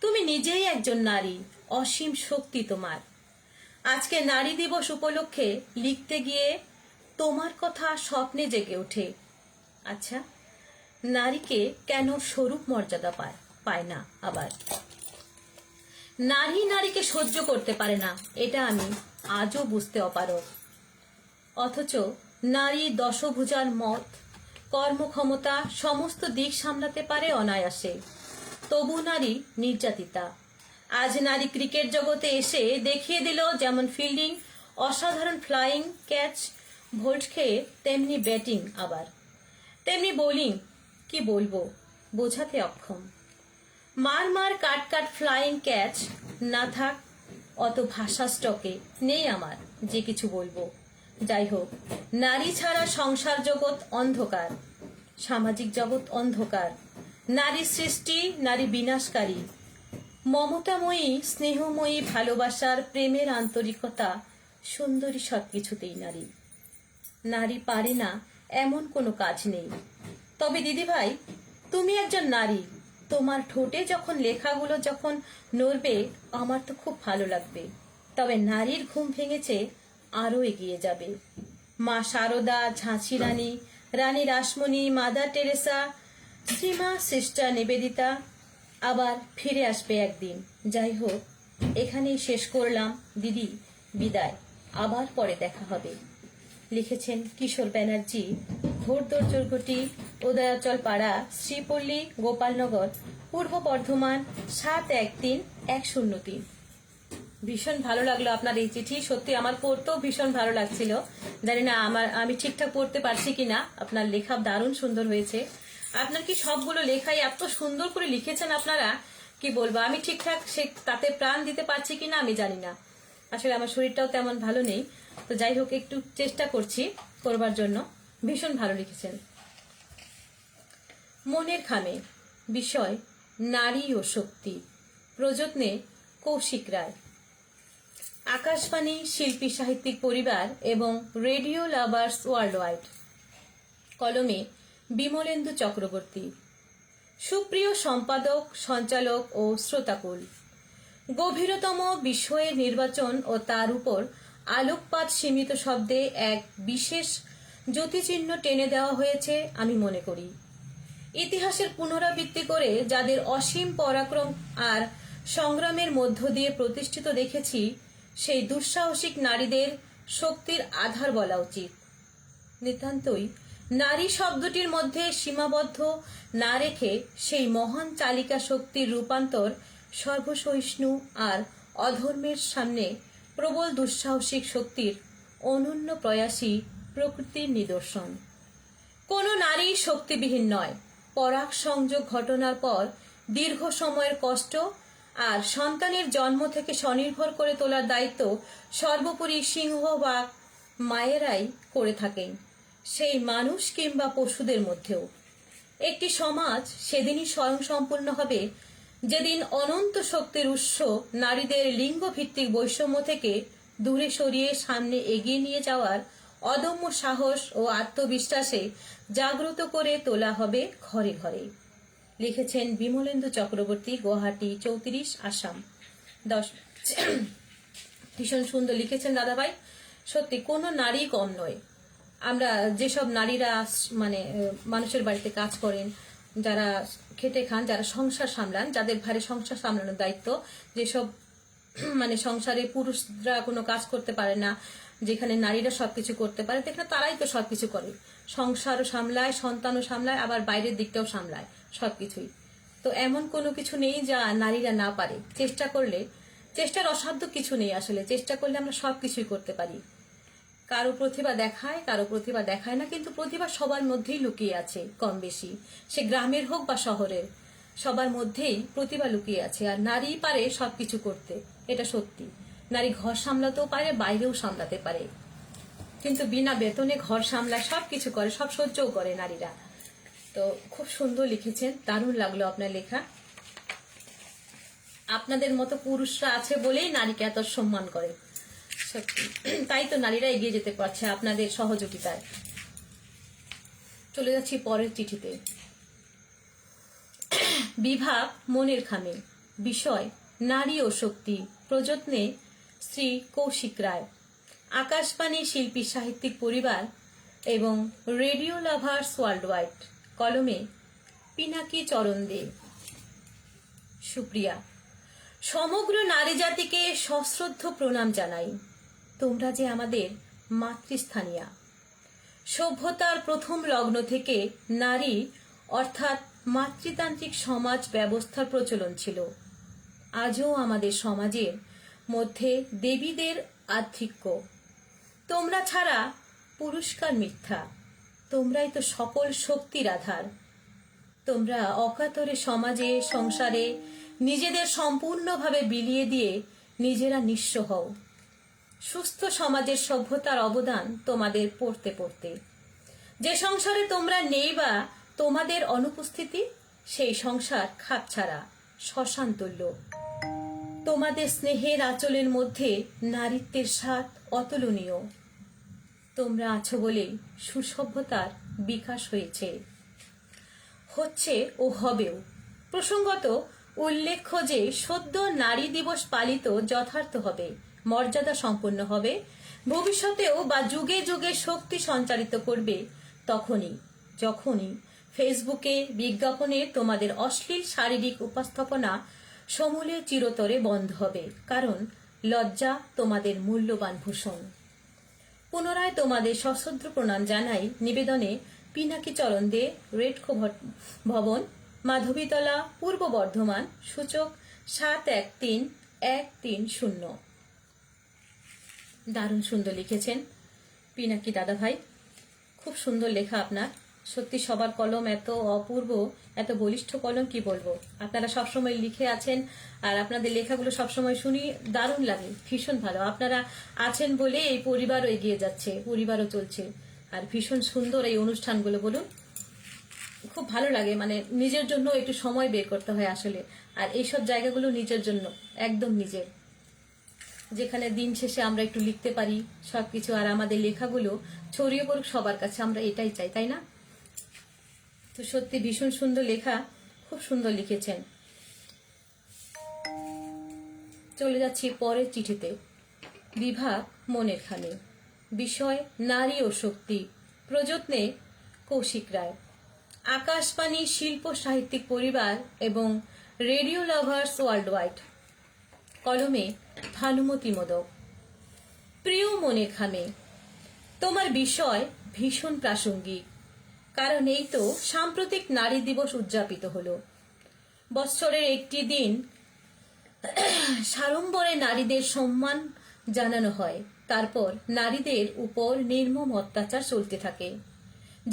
তুমি নিজেই একজন নারী, অসীম শক্তি তোমার। আজকে নারী দিবস উপলক্ষে লিখতে গিয়ে তোমার কথা স্বপ্নে জেগে ওঠে। আচ্ছা, নারীকে কেন স্বরূপ মর্যাদা পায় না? আবার নারী নারীকে সহ্য করতে পারে না, এটা আমি আজও বুঝতে অপারগ। অথচ নারী দশভুজার মত, কর্মক্ষমতা, সমস্ত দিক সামলাতে পারে অনায়াসে। তবু নারী নির্যাতিতা। আজ নারী ক্রিকেট জগতে এসে দেখিয়ে দিল যেমন ফিল্ডিং, অসাধারণ ফ্লাইং, ক্যাচ ভোল্ট খেয়ে, তেমনি ব্যাটিং, আবার তেমনি বোলিং। কি বলবো, বোঝাতে অক্ষম। মার মার কাট কাট ফ্লাইং ক্যাচ, না থাক অত ভাষা স্টকে, নেই আমার যে কিছু বলবো। যাই হোক, নারী ছাড়া সংসার জগৎ অন্ধকার, সামাজিক জগৎ অন্ধকার। নারী সৃষ্টি, নারী বিনাশকারী। মমতাময়ী, স্নেহময়ী, ভালোবাসার, প্রেমের আন্তরিকতা, সুন্দরী সবকিছুতেই নারী। নারী পারে না এমন কোনো কাজ নেই। তবে দিদিভাই, তুমি একজন নারী, তোমার ঠোঁটে যখন লেখাগুলো যখন নড়বে আমার তো খুব ভালো লাগবে। তবে নারীর ঘুম ভেঙেছে, আরও এগিয়ে যাবে। মা শারদা, ঝাঁসি Rani, Rani Rasmani, Mother Teresa, Srima Sister Nivedita আবার ফিরে আসবে একদিন। যাই হোক, এখানেই শেষ করলাম দিদি, বিদায়, আবার পরে দেখা হবে। লিখেছেন কিশোর ব্যানার্জি, ঘোড়দৌড়, উদয়াচল পাড়া, শ্রীপল্লী, গোপালনগর, পূর্ব বর্ধমান, 713103। ভীষণ ভালো লাগলো আপনার এই চিঠি, সত্যি আমার পড়তেও ভীষণ ভালো লাগছিল। জানি না আমি ঠিকঠাক পড়তে পারছি কিনা। আপনার লেখা দারুণ সুন্দর হয়েছে। আপনার কি সবগুলো লেখাই এত সুন্দর করে লিখেছেন আপনারা, কি বলবো, আমি ঠিকঠাক তাতে প্রাণ দিতে পারছি কিনা আমি জানি না। আসলে আমার শরীরটাও তেমন ভালো নেই, তো যাই হোক একটু চেষ্টা করছি করবার জন্য। ভীষণ ভালো লিখেছেন। মনের খামে, বিষয় নারী ও শক্তি, প্রযত্নে কৌশিক রায়। আকাশবাণী শিল্পী সাহিত্যিক পরিবার এবং রেডিও লাভার্স ওয়ার্ল্ড ওয়াইড। কলমে বিমলেন্দু চক্রবর্তী। সুপ্রিয় সম্পাদক, সঞ্চালক ও শ্রোতাকুল, গভীরতম বিষয়ের নির্বাচন ও তার উপর আলোকপাত সীমিত শব্দে এক বিশেষ জ্যোতিচিহ্ন টেনে দেওয়া হয়েছে আমি মনে করি। ইতিহাসের পুনরাবৃত্তি করে যাদের অসীম পরাক্রম আর সংগ্রামের মধ্য দিয়ে প্রতিষ্ঠিত দেখেছি, সেই দুঃসাহসিক নারীদের শক্তির আধার বলা উচিত। নিতান্তই নারী শব্দটির মধ্যে সীমাবদ্ধ না রেখে সেই মহান চালিকা শক্তির রূপান্তর সর্বসহিষ্ণু আর অধর্মের সামনে প্রবল দুঃসাহসিক শক্তির অনন্য প্রয়াসী প্রকৃতির নিদর্শন। কোনো নারী শক্তিবিহীন নয়। পরাগ সংযোগ ঘটনার পর দীর্ঘ সময়ের কষ্ট আর সন্তানের জন্ম থেকে স্বনির্ভর করে তোলার দায়িত্ব সর্বোপরি সিংহ বা মায়েরাই করে থাকেন, সেই মানুষ কিংবা পশুদের মধ্যেও। একটি সমাজ সেদিনই স্বয়ংসম্পূর্ণ হবে যেদিন অনন্ত শক্তির উৎস নারীদের লিঙ্গভিত্তিক বৈষম্য থেকে দূরে সরিয়ে সামনে এগিয়ে নিয়ে যাওয়ার অদম্য সাহস ও আত্মবিশ্বাসে জাগ্রত করে তোলা হবে ঘরে ঘরে। লিখেছেন বিমলেন্দু চক্রবর্তী, গুয়াহাটি 34, আসাম 10। ভীষণ সুন্দর লিখেছেন দাদাভাই, সত্যি কোনো নারী কম নয়। আমরা যেসব নারীরা মানে মানুষের বাড়িতে কাজ করেন, যারা খেটে খান, যারা সংসার সামলান, যাদের ভারে সংসার সামলানোর দায়িত্ব, যেসব মানে সংসারে পুরুষরা কোনো কাজ করতে পারে না, যেখানে নারীরা সবকিছু করতে পারে, দেখলে তারাই তো সবকিছু করে, সংসারও সামলায়, সন্তানও সামলায়, আবার বাইরের দিকটাও সামলায়, সবকিছুই। তো এমন কোনো কিছু নেই যা নারীরা না পারে। চেষ্টা করলে, চেষ্টার অসাধ্য কিছু নেই আসলে, চেষ্টা করলে আমরা সবকিছুই করতে পারি। কারো প্রতিভা দেখায়, কারো প্রতিভা দেখায় না, কিন্তু প্রতিভা সবার মধ্যেই লুকিয়ে আছে কম বেশি, সে গ্রামের হোক বা শহরের, সবার মধ্যেই প্রতিভা লুকিয়ে আছে। আর নারী পারে সবকিছু করতে, এটা সত্যি। নারী ঘর সামলাতেও পারে, বাইরেও সামলাতে পারে, কিন্তু বিনা বেতনে ঘর সামলায়, সবকিছু করে, সব সহ্যও করে নারীরা। তো খুব সুন্দর লিখেছেন, দারুণ লাগলো আপনার লেখা। আপনাদের মতো পুরুষরা আছে বলেই নারীকে এত সম্মান করে, সত্যি। তাই তো নারীরা এগিয়ে যেতে পারছে আপনাদের সহযোগিতায়। চলে যাচ্ছি পরের চিঠিতে। বিভাগ মনের খামে, বিষয় নারী ও শক্তি, প্রযত্নে শ্রী কৌশিক রায়। আকাশবাণী শিল্পী সাহিত্যিক পরিবার এবং রেডিও লাভার্স ওয়ার্ল্ড ওয়াইড। কলমে পিনাকি চরণ দে। সুপ্রিয়া, সমগ্র নারী জাতিকে সশ্রদ্ধ প্রণাম জানাই। তোমরা যে আমাদের মাতৃস্থানীয়া। সভ্যতার প্রথম লগ্ন থেকে নারী অর্থাৎ মাতৃতান্ত্রিক সমাজ ব্যবস্থার প্রচলন ছিল। আজও আমাদের সমাজের মধ্যে দেবীদের আধিক্য। তোমরা ছাড়া পুরস্কার মিথ্যা, তোমরাই তো সকল শক্তির আধার। তোমরা অকাতরে সমাজে সংসারে নিজেদের সম্পূর্ণভাবে বিলিয়ে দিয়ে নিজেরা নিঃস্ব হও। সুস্থ সমাজের সভ্যতার অবদান তোমাদের পড়তে পড়তে। যে সংসারে তোমরা নেই বা তোমাদের অনুপস্থিতি, সেই সংসার খাপছাড়া, শ্মশান তুল্য। তোমাদের স্নেহের আঁচলের মধ্যে নারীত্বের স্বাদ অতুলনীয়। তোমরা আছো বলেই সুসভ্যতার বিকাশ হচ্ছে ও হবেও। প্রসঙ্গত উল্লেখ্য যে সদ্য নারী দিবস পালিত যথার্থ হবে, মর্যাদা সম্পন্ন হবে, ভবিষ্যতেও বা যুগে যুগে শক্তি সঞ্চারিত করবে যখনই ফেসবুকে বিজ্ঞাপনে তোমাদের অশ্লীল শারীরিক উপস্থাপনা সমূলে চিরতরে বন্ধ হবে। কারণ লজ্জা তোমাদের মূল্যবান ভূষণ। পুনরায় তোমাদের সশ্রদ্ধ প্রণাম জানাই নিবেদনে পিনাকি চরণ দে, রেডকো ভবন, মাধবীতলা, পূর্ব বর্ধমান, সূচক 713130। দারুণ সুন্দর লিখেছেন পিনাকি দাদা ভাই, খুব সুন্দর লেখা আপনার। সত্যি সবার কলম এত অপূর্ব, এত বলিষ্ঠ কলম, কি বলবো। আপনারা সবসময় লিখে আছেন আর আপনাদের লেখাগুলো সবসময় শুনি, দারুণ লাগে, ভীষণ ভালো। আপনারা আছেন বলে এই পরিবারও এগিয়ে যাচ্ছে, পরিবারও চলছে, আর ভীষণ সুন্দর এই অনুষ্ঠানগুলো। বলুন, খুব ভালো লাগে, মানে নিজের জন্য একটু সময় বের করতে হয় আসলে। আর এইসব জায়গাগুলো নিজের জন্য, একদম নিজের, যেখানে দিন শেষে আমরা একটু লিখতে পারি সবকিছু, আর আমাদের লেখাগুলো ছড়িয়ে পড়ুক সবার কাছে, আমরা এটাই চাই, তাই না? তো সত্যি ভীষণ সুন্দর লেখা, খুব সুন্দর লিখেছেন। চলে যাচ্ছি পরের চিঠিতে। বিভাগ মনের খানে, বিষয় নারী ও শক্তি, প্রযত্নে কৌশিক রায়। আকাশবাণী শিল্প সাহিত্যিক পরিবার এবং রেডিও লাভার্স ওয়ার্ল্ড ওয়াইড। কলমে ভানুমতি মোদক। প্রিয় মনের খামে, তোমার বিষয় ভীষণ প্রাসঙ্গিক, কারণ এই তো সাম্প্রতিক নারী দিবস উদযাপিত হলো। বৎসরের একটি দিন সাড়ম্বরে নারীদের সম্মান জানানো হয়, তারপর নারীদের উপর নির্মম অত্যাচার চলতে থাকে।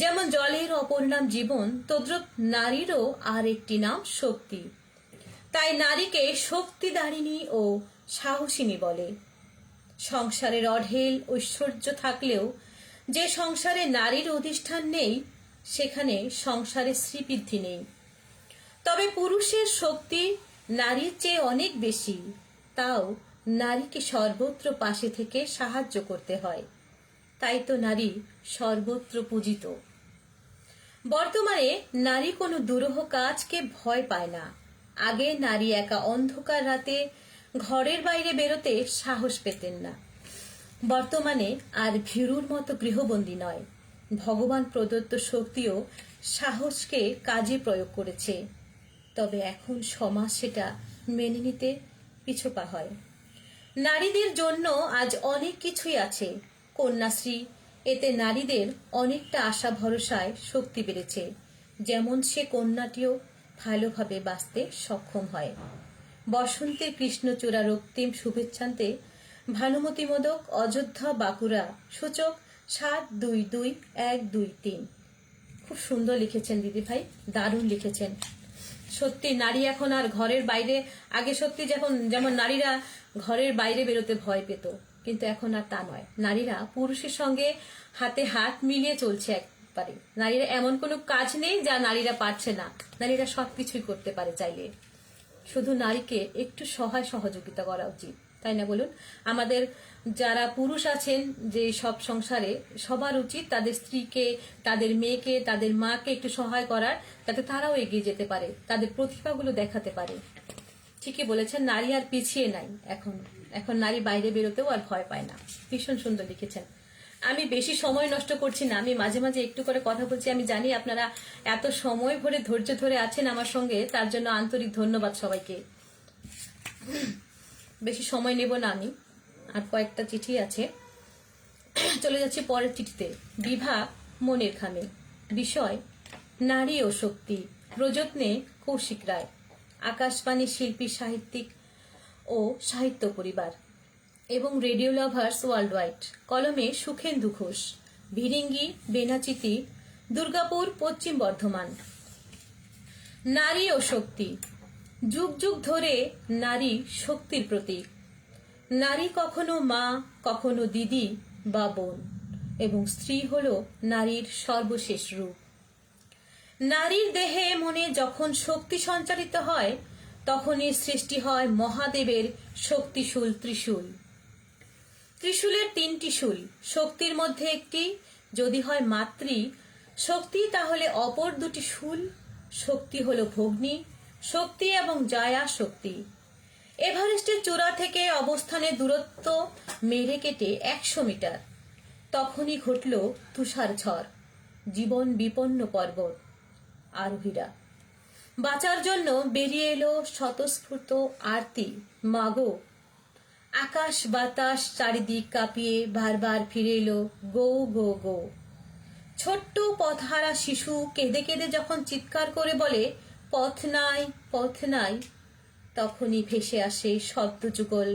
যেমন জলের অপর নাম জীবন, তদ্রূপ নারীরও আর একটি নাম শক্তি। তাই নারীকে শক্তিদারিণী ও সাহসিনী বলে। সংসারের অঢেল ঐশ্বর্য থাকলেও যে সংসারে নারীর অধিষ্ঠান নেই, সেখানে সংসারে শ্রীবৃদ্ধি নেই। তবে পুরুষের শক্তি নারীর চেয়ে অনেক বেশি, তাও নারীকে সর্বত্র পাশে থেকে সাহায্য করতে হয়। তাই তো নারী সর্বত্র পূজিত। বর্তমানে নারী কোনো দুরূহ কাজকে ভয় পায় না। আগে নারী একা অন্ধকার রাতে ঘরের বাইরে বেরোতে সাহস পেতেন না। বর্তমানে আর ভীরুর মতো গৃহবন্দী নয়, ভগবান প্রদত্ত শক্তিও সাহসকে কাজে প্রয়োগ করেছে। তবে এখন সমাজ সেটা মেনে নিতে পিছপা হয়। নারীদের জন্য আজ অনেক কিছুই আছে। কন্যাশ্রী, এতে নারীদের অনেকটা আশা ভরসায় শক্তি বেড়েছে, যেমন সে কন্যাটিও ভালোভাবে বাঁচতে সক্ষম হয়। বসন্তের কৃষ্ণচূড়া রক্তিম শুভেচ্ছান্তে ভানুমতি মোদক, অযোধ্যা, বাঁকুড়া, সূচক 722123। খুব সুন্দর লিখেছেন দিদি ভাই, দারুণ লিখেছেন। সত্যি নারী এখন আর ঘরের বাইরে, আগে সত্যি যেমন নারীরা ঘরের বাইরে বেরোতে ভয় পেত, কিন্তু এখন আর তা নয়। নারীরা পুরুষের সঙ্গে হাতে হাত মিলিয়ে চলছে একবারে। নারীরা এমন কোনো কাজ নেই যা নারীরা পারছে না, নারীরা সবকিছুই করতে পারে চাইলে। শুধু নারীকে একটু সহায় সহযোগিতা করা উচিত, তাই না বলুন? আমাদের যারা পুরুষ আছেন যে সব সংসারে, সবার উচিত তাদের স্ত্রীকে, তাদের মেয়েকে, তাদের মাকে একটু সহায় করার, যাতে তারাও এগিয়ে যেতে পারে, তাদের প্রতিভাগুলো দেখাতে পারে। ঠিকই বলেছেন, নারী আর পিছিয়ে নাই। এখন নারী বাইরে বেরোতেও আর ভয় পায় না। ভীষণ সুন্দর লিখেছেন। আমি বেশি সময় নষ্ট করছি না, আমি মাঝে মাঝে একটু করে কথা বলছি। আমি জানি আপনারা এত সময় ভরে ধৈর্য ধরে আছেন আমার সঙ্গে, তার জন্য আন্তরিক ধন্যবাদ সবাইকে। বেশি সময় নেব না আমি, আর কয়েকটা চিঠি আছে। চলে যাচ্ছি পরের চিঠিতে। বিভাগ মনের খামে, বিষয় নারী ও শক্তি, প্রযত্নে কৌশিক রায়। আকাশবাণী শিল্পী সাহিত্যিক ও সাহিত্য পরিবার এবং রেডিও লাভার্স ওয়ার্ল্ড ওয়াইড। কলমে সুখেন্দু ঘোষ। ভিরিঙ্গি, বেনাচিতি, দুর্গাপুর, পশ্চিম বর্ধমান। নারী ও শক্তি। যুগ যুগ ধরে নারী শক্তির প্রতীক। নারী কখনো মা, কখনো দিদি বা বোন, এবং স্ত্রী হল নারীর সর্বশেষ রূপ। নারীর দেহে মনে যখন শক্তি সঞ্চারিত হয়, তখনই সৃষ্টি হয় মহাদেবের শক্তিশূল ত্রিশূল। ত্রিশূলের তিনটি শূল, শক্তির মধ্যে একটি যদি হয় মাতৃ শক্তি, তাহলে অপর দুটি শূল শক্তি হল ভগ্নী শক্তি এবং জায়া শক্তি। এভারেস্টের চূড়া থেকে অবস্থানের দূরত্ব মেরে কেটে 100 মিটার। তখনই ঘটল তুষার ঝড়, জীবন বিপন্ন পর্বত। আরোহীরা বাঁচার জন্য বেরিয়ে এলো স্বতঃস্ফূর্ত আরতি, মাগো। আকাশ বাতাস চারিদিক কাঁপিয়ে বারবার ফিরে এলো গো গো গো। ছোট্ট পথহারা শিশু কেঁদে কেঁদে যখন চিৎকার করে বলে পথ নাই পথ নাই, তখনই ভেসে আসে শব্দযুগল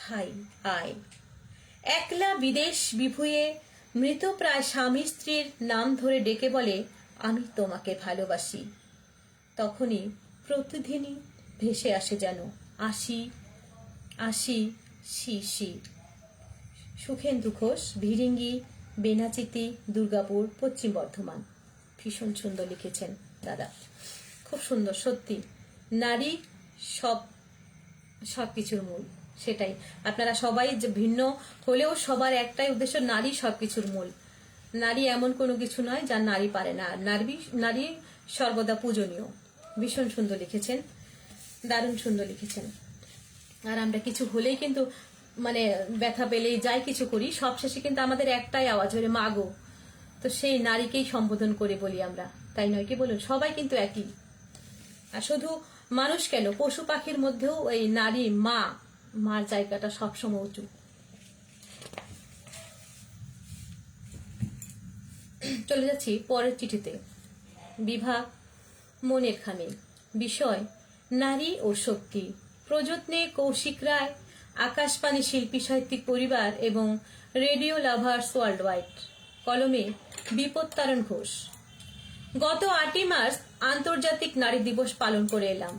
ভাই আয়। একলা বিদেশ বিভুঁয়ে মৃতপ্রায় স্বামী স্ত্রীর নাম ধরে ডেকে বলে আমি তোমাকে ভালোবাসি। তখনই প্রতিদিনই ভেসে আসে যেন আসি আসি সি সি। সুখেন্দু ঘোষ, ভিরিঙ্গি, বেনাচিতি, দুর্গাপুর, পশ্চিম বর্ধমান। ভীষণ সুন্দর লিখেছেন দাদা, খুব সুন্দর। সত্যি নারী সব কিছুর মূল, সেটাই। আপনারা সবাই যে ভিন্ন হলেও সবার একটাই উদ্দেশ্য, নারী সবকিছুর মূল। নারী এমন কোনো কিছু নয় যা নারী পারে না। নারী সর্বদা পূজনীয়। ভীষণ সুন্দর লিখেছেন, দারুণ সুন্দর লিখেছেন। আর আমরা কিছু হলেই কিন্তু মানে ব্যথা পেলেই যাই কিছু করি, সবশেষে কিন্তু আমাদের একটাই আওয়াজ হলে মাগো। তো সেই নারীকেই সম্বোধন করে বলি আমরা, তাই নয় কি বলুন? সবাই কিন্তু একই। আর শুধু মানুষ কেন, পশু পাখির মধ্যেও এই নারী মার জায়গাটা সবসময় উঁচু। চলে যাচ্ছি পরের চিঠিতে। বিভাগ মনের খামি, বিষয় নারী ও শক্তি। প্রযত্নে কৌশিক রায়, আকাশবাণী শিল্পী সাহিত্যিক পরিবার এবং রেডিও লাভার্স ওয়ার্ল্ড ওয়াইড। কলমে বিপত্তারণ ঘোষ। গত 8ই মার্চ আন্তর্জাতিক নারী দিবস পালন করে এলাম।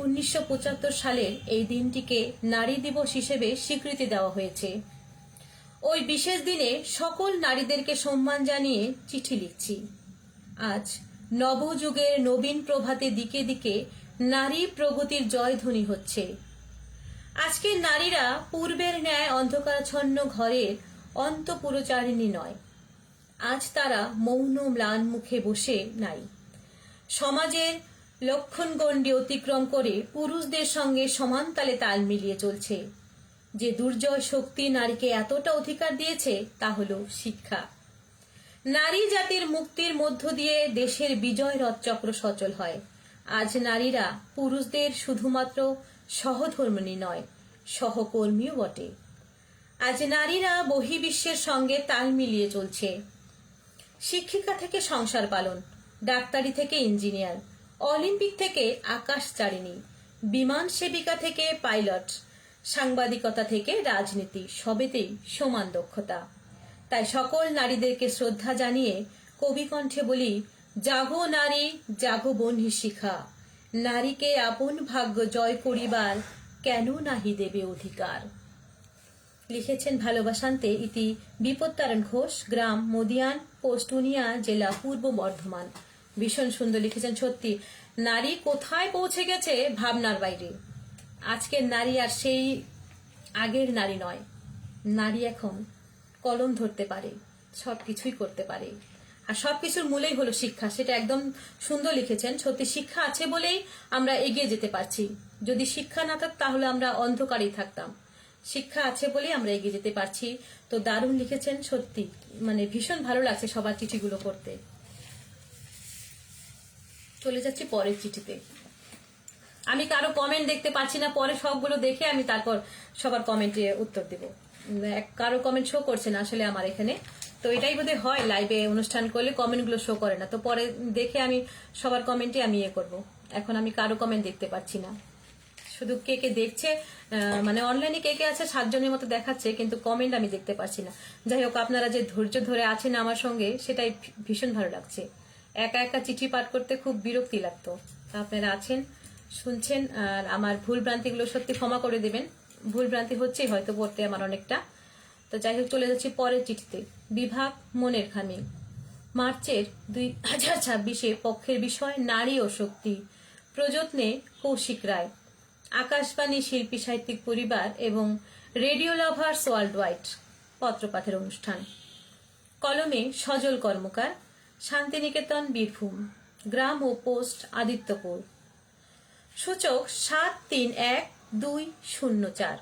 1975 সালের এই দিনটিকে নারী দিবস হিসেবে স্বীকৃতি দেওয়া হয়েছে। ওই বিশেষ দিনে সকল নারীদেরকে সম্মান জানিয়ে চিঠি লিখছি। আজ নবযুগের নবীন প্রভাতে দিকে দিকে নারী প্রগতির জয়ধ্বনি হচ্ছে। আজকের নারীরা পূর্বের ন্যায় অন্ধকারাচ্ছন্ন ঘরের অন্তঃপুরচারিণী নয়। আজ তারা মৌন ম্লান মুখে বসে নাই। সমাজের লক্ষণগণ্ডি অতিক্রম করে পুরুষদের সঙ্গে সমানতালে তাল মিলিয়ে চলছে। যে দুর্জয় শক্তি নারীকে এতটা অধিকার দিয়েছে তা হলো শিক্ষা। নারী জাতির মুক্তির মধ্য দিয়ে দেশের বিজয় রথচক্র সচল হয়। আজ নারীরা পুরুষদের শুধুমাত্র সহধর্মিণী নয়, সহকর্মীও বটে। আজ নারীরা বহির্বিশ্বের সঙ্গে তাল মিলিয়ে চলছে। শিক্ষিকা থেকে সংসার পালন, ডাক্তারি থেকে ইঞ্জিনিয়ার, অলিম্পিক থেকে আকাশচারিণী, বিমান সেবিকা থেকে পাইলট, সাংবাদিকতা থেকে রাজনীতি, সবেতেই সমান দক্ষতা। তাই সকল নারীদেরকে শ্রদ্ধা জানিয়ে কবি কণ্ঠে বলি, জাগো নারী জাগো বহ্নি শিখা, নারীকে আপন ভাগ্য জয় করিবার কেন নাহি দেবে অধিকার। লিখেছেন ভালোবাসান্তে ইতি বিপত্তারণ ঘোষ, গ্রাম মদিয়ান, পোস্টুনিয়া, জেলা পূর্ব বর্ধমান। ভীষণ সুন্দর লিখেছেন। সত্যি নারী কোথায় পৌঁছে গেছে ভাবনার বাইরে। আজকের নারী আর সেই আগের নারী নয়। নারী এখন কলম ধরতে পারে, সবকিছুই করতে পারে। আর সবকিছুর মূলেই হলো শিক্ষা, সেটা একদম সুন্দর লিখেছেন। সত্যি শিক্ষা আছে বলেই আমরা এগিয়ে যেতে পারছি। যদি শিক্ষা না থাকতো তাহলে আমরা অন্ধকারেই থাকতাম। শিক্ষা আছে বলেই আমরা এগিয়ে যেতে পারছি। তো দারুণ লিখেছেন, সত্যি মানে ভীষণ ভালো লাগছে সবার চিঠিগুলো করতে। চলে যাচ্ছি পরের চিঠিতে। আমি কারো কমেন্ট দেখতে পাচ্ছি না, পরে সবগুলো দেখে আমি তারপর সবার কমেন্টে উত্তর দেব। কারো কমেন্ট শো করছে না আসলে আমার এখানে। তো এটাই বোধহয় হয়, লাইভে অনুষ্ঠান করলে কমেন্টগুলো শো করে না। তো পরে দেখে আমি সবার কমেন্টে আমি করব। এখন আমি কারো কমেন্ট দেখতে পাচ্ছি না, শুধু কে কে দেখছে মানে অনলাইনে কে কে আছে 7 জনের মতো দেখাচ্ছে, কিন্তু কমেন্ট আমি দেখতে পাচ্ছি না। যাই হোক, আপনারা যে ধৈর্য ধরে আছেন আমার সঙ্গে, সেটাই ভীষণ ভালো লাগছে। একা একা চিঠি পাঠ করতে খুব বিরক্তি লাগতো। আপনারা আছেন, শুনছেন, আর আমার ভুল ভ্রান্তিগুলো সত্যি ক্ষমা করে দেবেন। ভুল ভ্রান্তি হচ্ছেই হয়তো পড়তে আমার অনেকটা। তো যাই হোক, চলে যাচ্ছি পরের চিঠিতে। বিভাগ মনের খামি। মার্চের 2026 পক্ষের বিষয় নারী ও শক্তি। প্রযত্নে কৌশিক রায়। আকাশবাণী শিল্পী সাহিত্যিক পরিবার এবং রেডিও লাভার্স ওয়ার্ল্ড ওয়াইড পত্রপাঠের অনুষ্ঠান। কলমে সজল কর্মকার, শান্তিনিকেতন, বীরভূম। গ্রাম ও পোস্ট আদিত্যপুর। সূচক 731204।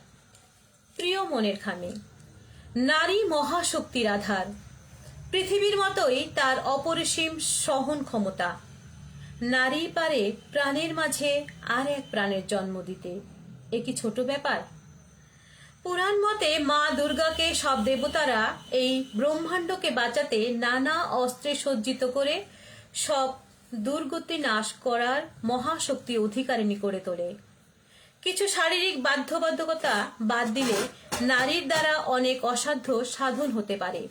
প্রিয় মনের খামি। নারী মহাশক্তির আধার। পৃথিবীর মতোই তার অপরিসীম সহন ক্ষমতা। নারী পারে প্রাণের মাঝে আর এক প্রাণের জন্ম দিতে। এ কি ছোট ব্যাপার? পুরাণ মতে মা দুর্গাকে সব দেবতারা এই ব্রহ্মাণ্ডকে বাঁচাতে নানা অস্ত্রে সজ্জিত করে সব দুর্গতি নাশ করার মহাশক্তি অধিকারিণী করে তোলে। কিছু শারীরিক বাধ্যবাধকতা বাদ দিলে নারীর দ্বারা অনেক অসাধ্য সাধন হতে পারে।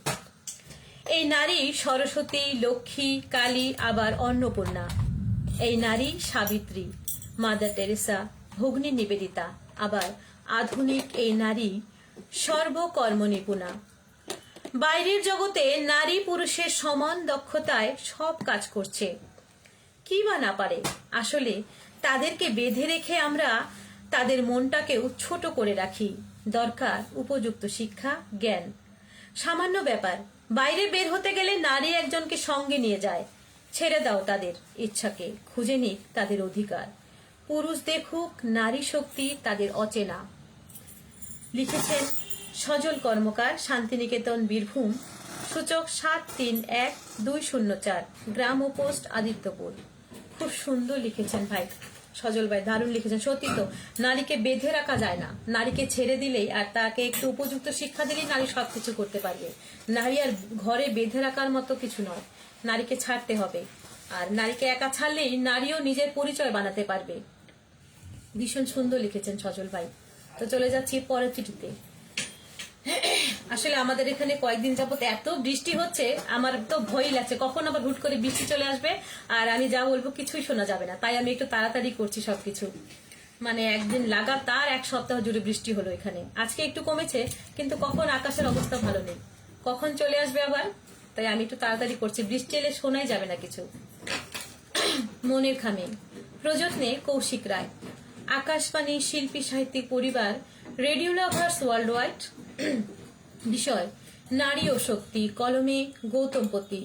এই নারী সরস্বতী, লক্ষ্মী, কালী, আবার অন্নপূর্ণা। এই নারী সাবিত্রী, মাদার টেরেসা, ভগ্নী নিবেদিতা, আবার আধুনিক এই নারী সর্বকর্ম নিপুণা। বাইরের জগতে নারী পুরুষের সমান দক্ষতায় সব কাজ করছে। কি বা না পারে? আসলে তাদেরকে বেঁধে রেখে আমরা তাদের মনটাকেও ছোট করে রাখি। দরকার উপযুক্ত শিক্ষা, জ্ঞান। সামান্য ব্যাপার, বাইরে বের হতে গেলে নারী একজনকে সঙ্গে নিয়ে যায়। ছেড়ে দাও তাদের ইচ্ছাকে, খুঁজে নিক তাদের অধিকার। পুরুষ দেখুক নারী শক্তি তাদের অচেনা। লিখেছেন সজল কর্মকার, শান্তিনিকেতন, বীরভূম। সূচক 731204। গ্রাম ও পোস্ট আদিত্যপুর। খুব সুন্দর লিখেছেন ভাই, সজল ভাই, দারুণ লিখেছেন। সত্যি তো, নারীকে বেঁধে রাখা যায় না। নারীকে ছেড়ে দিলেই আর তাকে একটু উপযুক্ত শিক্ষা দিলেই নারী সবকিছু করতে পারবে। নারী আর ঘরে বেঁধে রাখার মতো কিছু নয়, নারীকে ছাড়তে হবে। আর নারীকে একা ছাড়লেই নারীও নিজের পরিচয় বানাতে পারবে। ভীষণ সুন্দর লিখেছেন সজল ভাই। তো চলে যাচ্ছি পরের চিঠিতে। আসলে আমাদের এখানে কয়েকদিন যাবত এত বৃষ্টি হচ্ছে, আমার তো ভয় লাগছে কখন আবার হুট করে বৃষ্টি চলে আসবে আর আমি যা বলবো কিছুই শোনা যাবে না। তাই আমি একটু তাড়াতাড়ি করছি সবকিছু। মানে একদিন লাগাতার এক সপ্তাহ জুড়ে বৃষ্টি হলো এখানে। আজকে একটু কমেছে, কিন্তু কখন আকাশের অবস্থা ভালো নেই, কখন চলে আসবে আবার। তাই আমি একটু তাড়াতাড়ি করছি, বৃষ্টি এলে শোনাই যাবে না কিছু। মনের খামি। প্রযত্নে কৌশিক রায়। আকাশবাণী শিল্পী সাহিত্যিক পরিবার, রেডিও লাভার্স ওয়ার্ল্ড ওয়াইড। বিষয় নারী ও শক্তি। কলমে গৌতমপতি।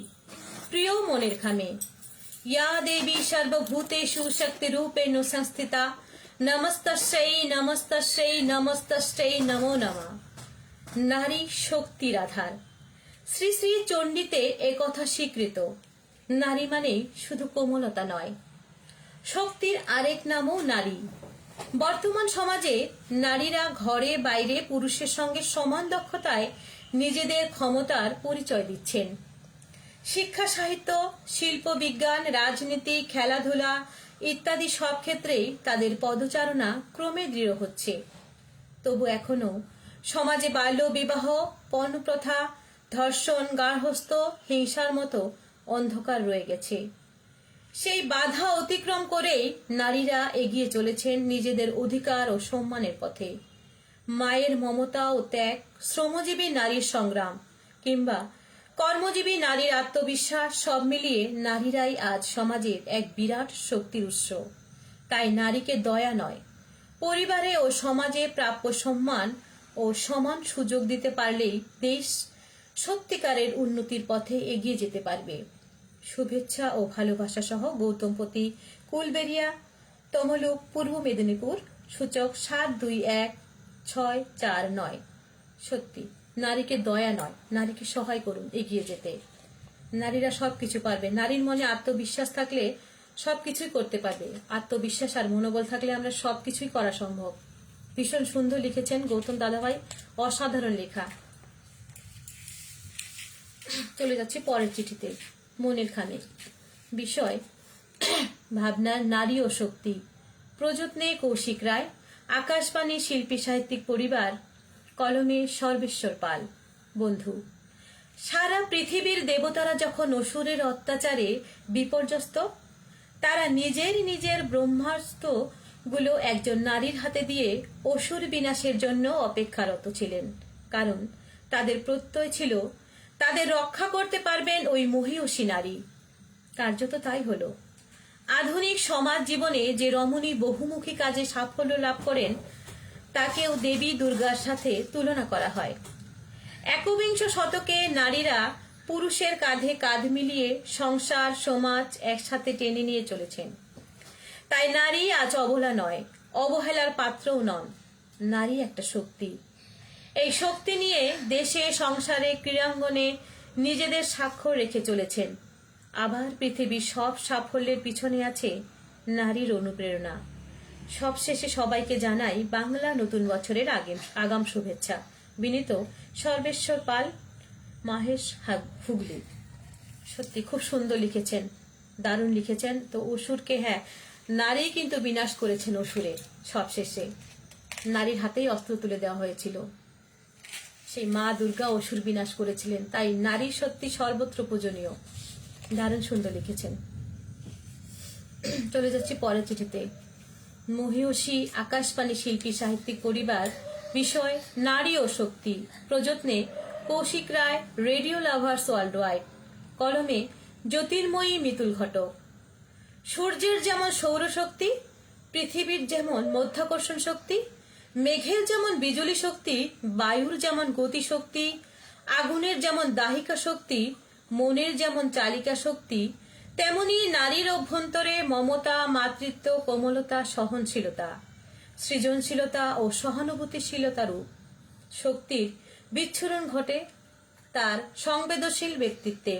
প্রিয় মনের খামে। ইয়া দেবী সর্বভূতেষু শক্তি রূপেণ সংস্থিতা, নমস্তস্যৈ নমস্তস্যৈ নমস্তস্যৈ নমো নমঃ। নারী শক্তির আধার। শ্রী শ্রী চণ্ডীতে একথা স্বীকৃত। নারী মানে শুধু কোমলতা নয়, শক্তির আরেক নামও নারী। বর্তমান সমাজে নারীরা ঘরে বাইরে পুরুষের সঙ্গে সমান দক্ষতায় নিজেদের ক্ষমতার পরিচয় দিচ্ছেন। শিক্ষা, সাহিত্য, শিল্প, বিজ্ঞান, রাজনীতি, খেলাধুলা ইত্যাদি সব ক্ষেত্রেই তাদের পদচারণা ক্রমে দৃঢ় হচ্ছে। তবু এখনো সমাজে বাল্য বিবাহ, পণপ্রথা, ধর্ষণ, গার্হস্থ্য হিংসার মতো অন্ধকার রয়ে গেছে। সেই বাধা অতিক্রম করেই নারীরা এগিয়ে চলেছেন নিজেদের অধিকার ও সম্মানের পথে। মায়ের মমতা ও ত্যাগ, শ্রমজীবী নারীর সংগ্রাম কিংবা কর্মজীবী নারীর আত্মবিশ্বাস, সব মিলিয়ে নারীরাই আজ সমাজের এক বিরাট শক্তির উৎস। তাই নারীকে দয়া নয়, পরিবারে ও সমাজে প্রাপ্য সম্মান ও সমান সুযোগ দিতে পারলেই দেশ সত্যিকারের উন্নতির পথে এগিয়ে যেতে পারবে। শুভেচ্ছা ও ভালোবাসা সহ গৌতমপতি, কুলবেড়িয়া, তমলুক, পূর্ব মেদিনীপুর। সূচক 721649। সত্যি নারীকে দয়া নয়, নারীকে সহায় করুন এগিয়ে যেতে। নারীরা সবকিছু পারবে। নারীর মনে আত্মবিশ্বাস থাকলে সবকিছুই করতে পারবে। আত্মবিশ্বাস আর মনোবল থাকলে আমরা সবকিছুই করা সম্ভব। ভীষণ সুন্দর লিখেছেন গৌতম দাদাভাই, অসাধারণ লেখা। চলে যাচ্ছি পরের চিঠিতে। মনের খানে। বিষয় ভাবনার নারী ও শক্তি। প্রযত্নে কৌশিক রায়। আকাশবাণী শিল্পী সাহিত্যিক পরিবার। কলমে সর্বেশ্বর পাল। বন্ধু। সারা পৃথিবীর দেবতারা যখন অসুরের অত্যাচারে বিপর্যস্ত, তারা নিজের নিজের ব্রহ্মাস্ত্র গুলো একজন নারীর হাতে দিয়ে অসুর বিনাশের জন্য অপেক্ষারত ছিলেন, কারণ তাদের প্রত্যয় ছিল তাদের রক্ষা করতে পারবেন ওই মহীয়সী নারী। কার্যত তাই হলো। আধুনিক সমাজ জীবনে যে রমণী বহুমুখী কাজে সাফল্য লাভ করেন, তাকেও দেবী দুর্গার সাথে তুলনা করা হয়। একবিংশ শতকে নারীরা পুরুষের কাঁধে কাঁধ মিলিয়ে সংসার সমাজ একসাথে টেনে নিয়ে চলেছেন। তাই নারী আজ অবলা নয়, অবহেলার পাত্রও নন। নারী একটা শক্তি। এই শক্তি নিয়ে দেশে সংসারে ক্রীড়াঙ্গনে নিজেদের স্বাক্ষর রেখে চলেছেন। আবার পৃথিবীর সব সাফল্যের পিছনে আছে নারীর অনুপ্রেরণা। সবশেষে সবাইকে জানাই বাংলা নতুন বছরের আগাম শুভেচ্ছা। বিনীত সর্বেশ্বর পাল, মাহেশ হুগলি। সত্যি খুব সুন্দর লিখেছেন, দারুণ লিখেছেন। তো অসুরকে, হ্যাঁ, নারী কিন্তু বিনাশ করেছেন অসুরে। সবশেষে নারীর হাতেই অস্ত্র তুলে দেওয়া হয়েছিল। সেই মা দুর্গা অসুর বিনাশ করেছিলেন। তাই নারী সত্যি সর্বত্র পূজনীয়। দারুণ সুন্দর লিখেছেন। চলে যাচ্ছি পরের চিঠিতে। মহীয়সী আকাশবাণী শিল্পী সাহিত্যিক পরিবার, বিষয় নারী ও শক্তি, প্রযত্নে কৌশিক রায়, রেডিও লাভার্স ওয়ার্ল্ড ওয়াইড, কলমে জ্যোতির্ময়ী মিতুল ঘটক। সূর্যের যেমন সৌরশক্তি, পৃথিবীর যেমন মধ্যাকর্ষণ শক্তি, মেঘের যেমন বিজুলি শক্তি, বায়ুর যেমন গতি শক্তি, আগুনের যেমন দাহিকা শক্তি, মনের যেমন চালিকা শক্তি, তেমনি নারীর অভ্যন্তরে মমতা, মাতৃত্ব, কোমলতা, সহনশীলতা, সৃজনশীলতা ও সহানুভূতিশীলতা রূপ শক্তির বিচ্ছুরণ ঘটে তার সংবেদনশীল ব্যক্তিত্বে।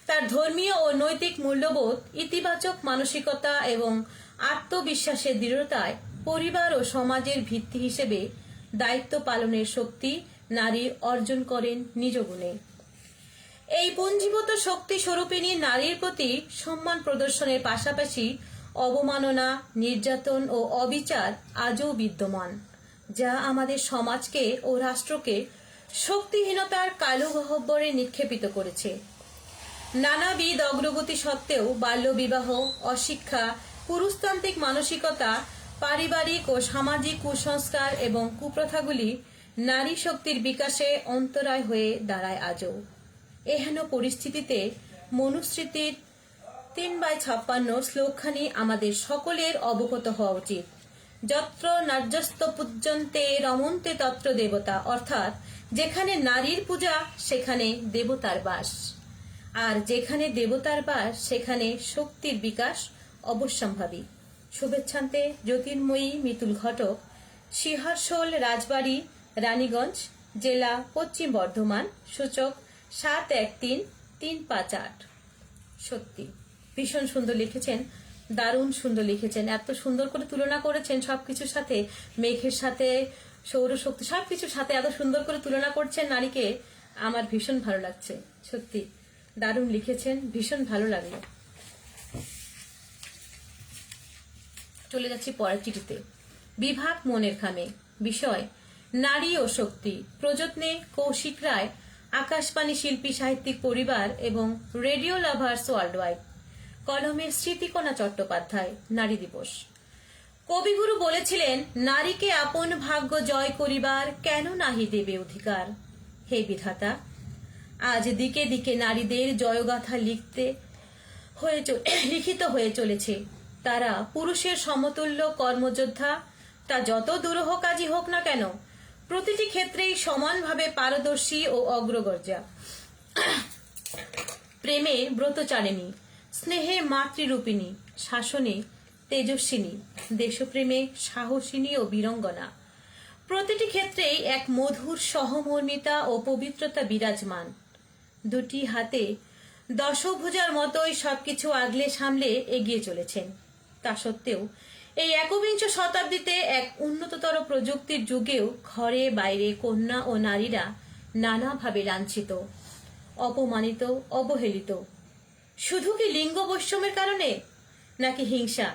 তার ধর্মীয় ও নৈতিক মূল্যবোধ, ইতিবাচক মানসিকতা এবং আত্মবিশ্বাসের দৃঢ়তায় পরিবার ও সমাজের ভিত্তি হিসেবে দায়িত্ব পালনের শক্তি নারী অর্জন করেন নিজ গুণে। এই পুঞ্জীভূত শক্তি স্বরূপিণী নারীর প্রতি সম্মান প্রদর্শনের পাশাপাশি অবমাননা, নির্যাতন ও অবিচার আজও বিদ্যমান, যা আমাদের সমাজকে ও রাষ্ট্রকে শক্তিহীনতার কালো গহ্বরে নিক্ষেপিত করেছে। নানাবিধ অগ্রগতি সত্ত্বেও বাল্যবিবাহ, অশিক্ষা, পুরুষতান্ত্রিক মানসিকতা, পারিবারিক ও সামাজিক কুসংস্কার এবং কুপ্রথাগুলি নারী শক্তির বিকাশে অন্তরায় হয়ে দাঁড়ায় আজও। এহেন পরিস্থিতিতে মনুস্মৃতির 3/56 শ্লোকখানি আমাদের সকলের অবগত হওয়া উচিত। যত্র নার্যস্ত পূজ্যন্তে রমন্তে তত্র দেবতা, অর্থাৎ যেখানে নারীর পূজা সেখানে দেবতার বাস, আর যেখানে দেবতার বাস সেখানে শক্তির বিকাশ অবশ্যম্ভাবী। শুভেচ্ছান্তে জ্যোতির্ময়ী মিতুল ঘটক, সিংহাসল রাজবাড়ি, রানীগঞ্জ, জেলা পশ্চিম বর্ধমান, সূচক 713358। সত্যি ভীষণ সুন্দর লিখেছেন, দারুণ সুন্দর লিখেছেন। এত সুন্দর করে তুলনা করেছেন সবকিছুর সাথে, মেঘের সাথে, সৌরশক্তি, সবকিছুর সাথে এত সুন্দর করে তুলনা করছেন নারীকে। আমার ভীষণ ভালো লাগছে, সত্যি দারুণ লিখেছেন, ভীষণ ভালো লাগলো। চলে যাচ্ছি পরের চিঠিতে। বিভাগ মনের খামে, বিষয় নারী ও শক্তি, প্রযত্নে কৌশিক রায়, আকাশবাণী শিল্পী সাহিত্যিক পরিবার এবং রেডিও লাভার্স ওয়ার্ল্ড ওয়াইড, কলমে স্মৃতিকণা চট্টোপাধ্যায়। নারী দিবস। কবিগুরু বলেছিলেন, নারীকে আপন ভাগ্য জয় করিবার কেন নাহি দেবে অধিকার। হে বিধাতা, আজ দিকে দিকে নারীদের জয়গাথা লিখিত হয়ে চলেছে। তারা পুরুষের সমতুল্য কর্মযোদ্ধা। তা যত দুরূহ কাজই হোক না কেন, প্রতিটি ক্ষেত্রেই সমানভাবে পারদর্শী ও অগ্রগর্যা। প্রেমে ব্রতচারিণী, স্নেহে মাতৃরূপিণী, শাসনে তেজস্বিনী, দেশপ্রেমে সাহসিনী ও বীরঙ্গনা। প্রতিটি ক্ষেত্রেই এক মধুর সহমর্মিতা ও পবিত্রতা বিরাজমান। দুটি হাতে দশভুজার মতোই সবকিছু আগলে সামলে এগিয়ে চলেছেন। তা সত্ত্বেও এই একবিংশ শতাব্দীতে এক উন্নততর প্রযুক্তির যুগেও ঘরে বাইরে কন্যা ও নারীরা নানাভাবে লাঞ্ছিত, অপমানিত, অবহেলিত। শুধু কি লিঙ্গ বৈষম্যের কারণে, নাকি হিংসা?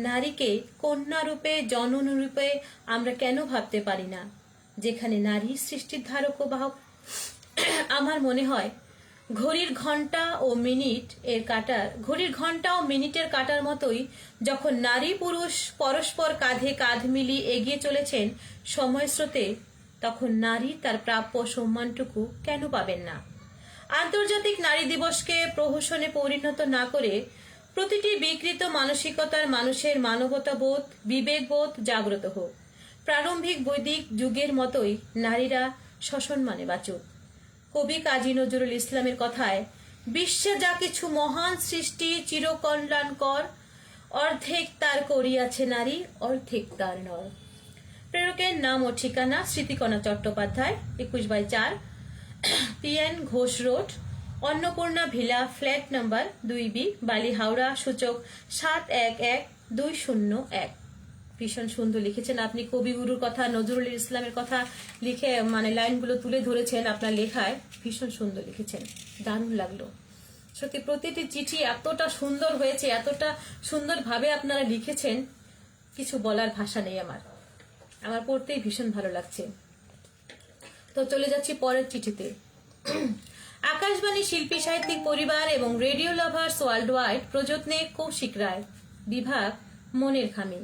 নারীকে কন্যা রূপে, জননী রূপে আমরা কেন ভাবতে পারি না, যেখানে নারী সৃষ্টির ধারক ও বাহক? আমার মনে হয় ঘড়ির ঘন্টা ও মিনিটের কাটার মতোই যখন নারী পুরুষ পরস্পর কাঁধে কাঁধ মিলিয়ে এগিয়ে চলেছেন সময় স্রোতে, তখন নারী তার প্রাপ্য সম্মানটুকু কেন পাবেন না? আন্তর্জাতিক নারী দিবসকে প্রহসনে পরিণত না করে প্রতিটি বিকৃত মানসিকতার মানুষের মানবতাবোধ, বিবেকবোধ জাগ্রত হোক। প্রারম্ভিক বৈদিক যুগের মতোই নারীরা সসম্মানে বাঁচুক। কবি কাজী নজরুল ইসলামের কথায়, বিশ্বে যা কিছু মহান সৃষ্টি চিরকল্যাণকর, অর্ধেক তার করিয়াছে নারী, অর্ধেক তার নর। প্রেরকের নাম ও ঠিকানা Smritikana Chattopadhyay, 21/4, PN Ghosh road, Annapurna villa, flat number 2B, Bali, Howrah, সূচক 711201। ভীষণ সুন্দর লিখেছেন আপনি। কবিগুরুর কথা, নজরুল ইসলামের কথা লিখে লাইনগুলো তুলে ধরেছেন আপনার লেখায়। ভীষণ সুন্দর লিখেছেন, দারুণ লাগলো সত্যি। প্রতিটি চিঠি এতটা সুন্দর হয়েছে, এতটা সুন্দরভাবে আপনারা লিখেছেন, কিছু বলার ভাষা নেই আমার পড়তেই ভীষণ ভালো লাগছে। তো চলে যাচ্ছি পরের চিঠিতে। আকাশবাণী শিল্পী সাহিত্যিক পরিবার এবং রেডিও লাভার্স ওয়ার্ল্ড ওয়াইড প্রযত্নে কৌশিক রায়, বিভাগ মনের খামি,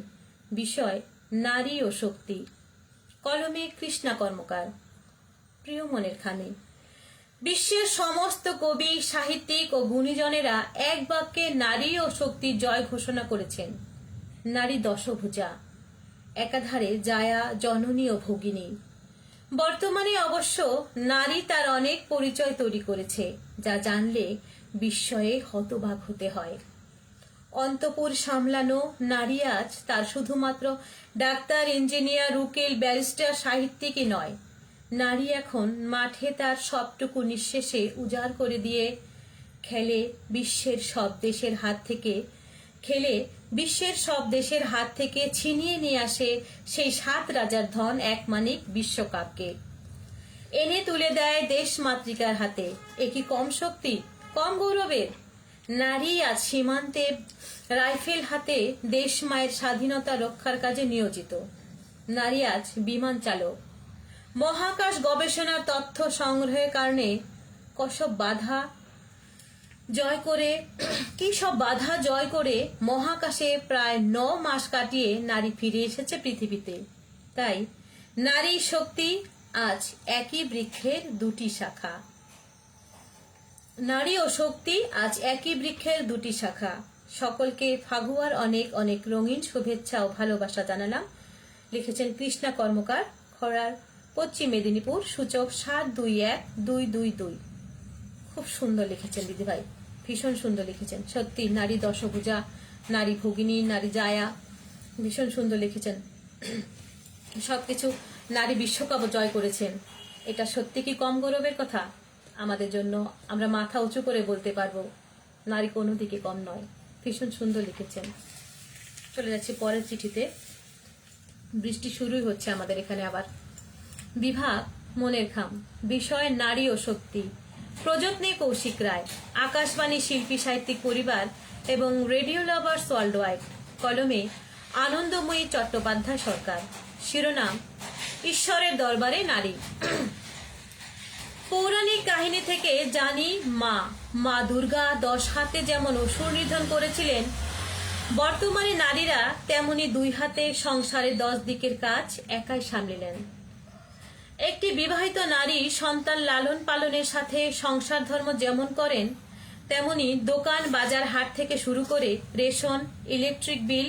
বিষয় নারী ও শক্তি, কলমে কৃষ্ণা কর্মকার। প্রিয় মনের খামি, বিশ্বের সমস্ত কবি, সাহিত্যিক ও গুণীজনেরা এক বাক্যে নারী ও শক্তির জয় ঘোষণা করেছেন। নারী দশভুজা, একাধারে জায়া, জননী ও ভগিনী। বর্তমানে অবশ্য নারী তার অনেক পরিচয় তৈরি করেছে, যা জানলে বিস্ময়ে হতবাক হতে হয়। অন্তপুর সামলানো নারী আজ তার শুধুমাত্র ডাক্তার, ইঞ্জিনিয়ার, উকিল, ব্যারিস্টার, সাহিত্যিকই নয়। নারী এখন মাঠে তার সবটুকু নিঃশেষে উজাড় করে দিয়ে খেলে বিশ্বের সব দেশের হাত থেকে ছিনিয়ে নিয়ে আসে সেই 7 রাজার ধন, এক মানিক বিশ্বকাপকে এনে তুলে দেয় দেশ মাতৃকার হাতে। এ কি কম শক্তি, কম গৌরবের? নারী আজ সীমান্তে রাইফেল হাতে দেশ মায়ের স্বাধীনতা রক্ষার কাজে নিয়োজিত। নারী আজ বিমান চালক, মহাকাশ গবেষণার তথ্য সংগ্রহের কারণে কি সব বাধা জয় করে মহাকাশে প্রায় 9 মাস কাটিয়ে নারী ফিরে এসেছে পৃথিবীতে। তাই নারী শক্তি আজ একই বৃক্ষের দুটি শাখা। নারী ও শক্তি আজ একই বৃক্ষের দুটি শাখা। সকলকে ফাগুয়ার অনেক অনেক রঙিন শুভেচ্ছা ও ভালোবাসা জানালাম। লিখেছেন কৃষ্ণা কর্মকার, খড়ার, পশ্চিম মেদিনীপুর, সূচক 721222। খুব সুন্দর লিখেছেন দিদিভাই, ভীষণ সুন্দর লিখেছেন সত্যি। নারী দশভুজা, নারী ভগিনী, নারী জায়া, ভীষণ সুন্দর লিখেছেন। সবকিছু নারী বিশ্বকাপ জয় করেছেন, এটা সত্যি কি কম গৌরবের কথা আমাদের জন্য? আমরা মাথা উঁচু করে বলতে পারবো নারী কোনো দিকে কম নয়। ভীষণ সুন্দর লিখেছেন। চলে যাচ্ছি পরের চিঠিতে। বৃষ্টি শুরুই হচ্ছে আমাদের এখানে আবার। বিভাগ মনের খাম, বিষয় নারী ও শক্তি, প্রযত্নে কৌশিক রায়, আকাশবাণী শিল্পী সাহিত্যিক পরিবার এবং রেডিও লাভার্স ওয়ার্ল্ড ওয়াইড, কলমে আনন্দময়ী চট্টোপাধ্যায় সরকার। শিরোনাম ঈশ্বরের দরবারে নারী। পৌরাণিক কাহিনী থেকে জানি মা দুর্গা 10 হাতে যেমন অসুর নিধন করেছিলেন, বর্তমানে নারীরা তেমনি 2 হাতে সংসারের 10 দিকের কাজ একাই সামলিলেন। একটি বিবাহিত নারী সন্তান লালন পালনের সাথে সংসার ধর্ম যেমন করেন, তেমনি দোকান, বাজার, হাট থেকে শুরু করে রেশন, ইলেকট্রিক বিল,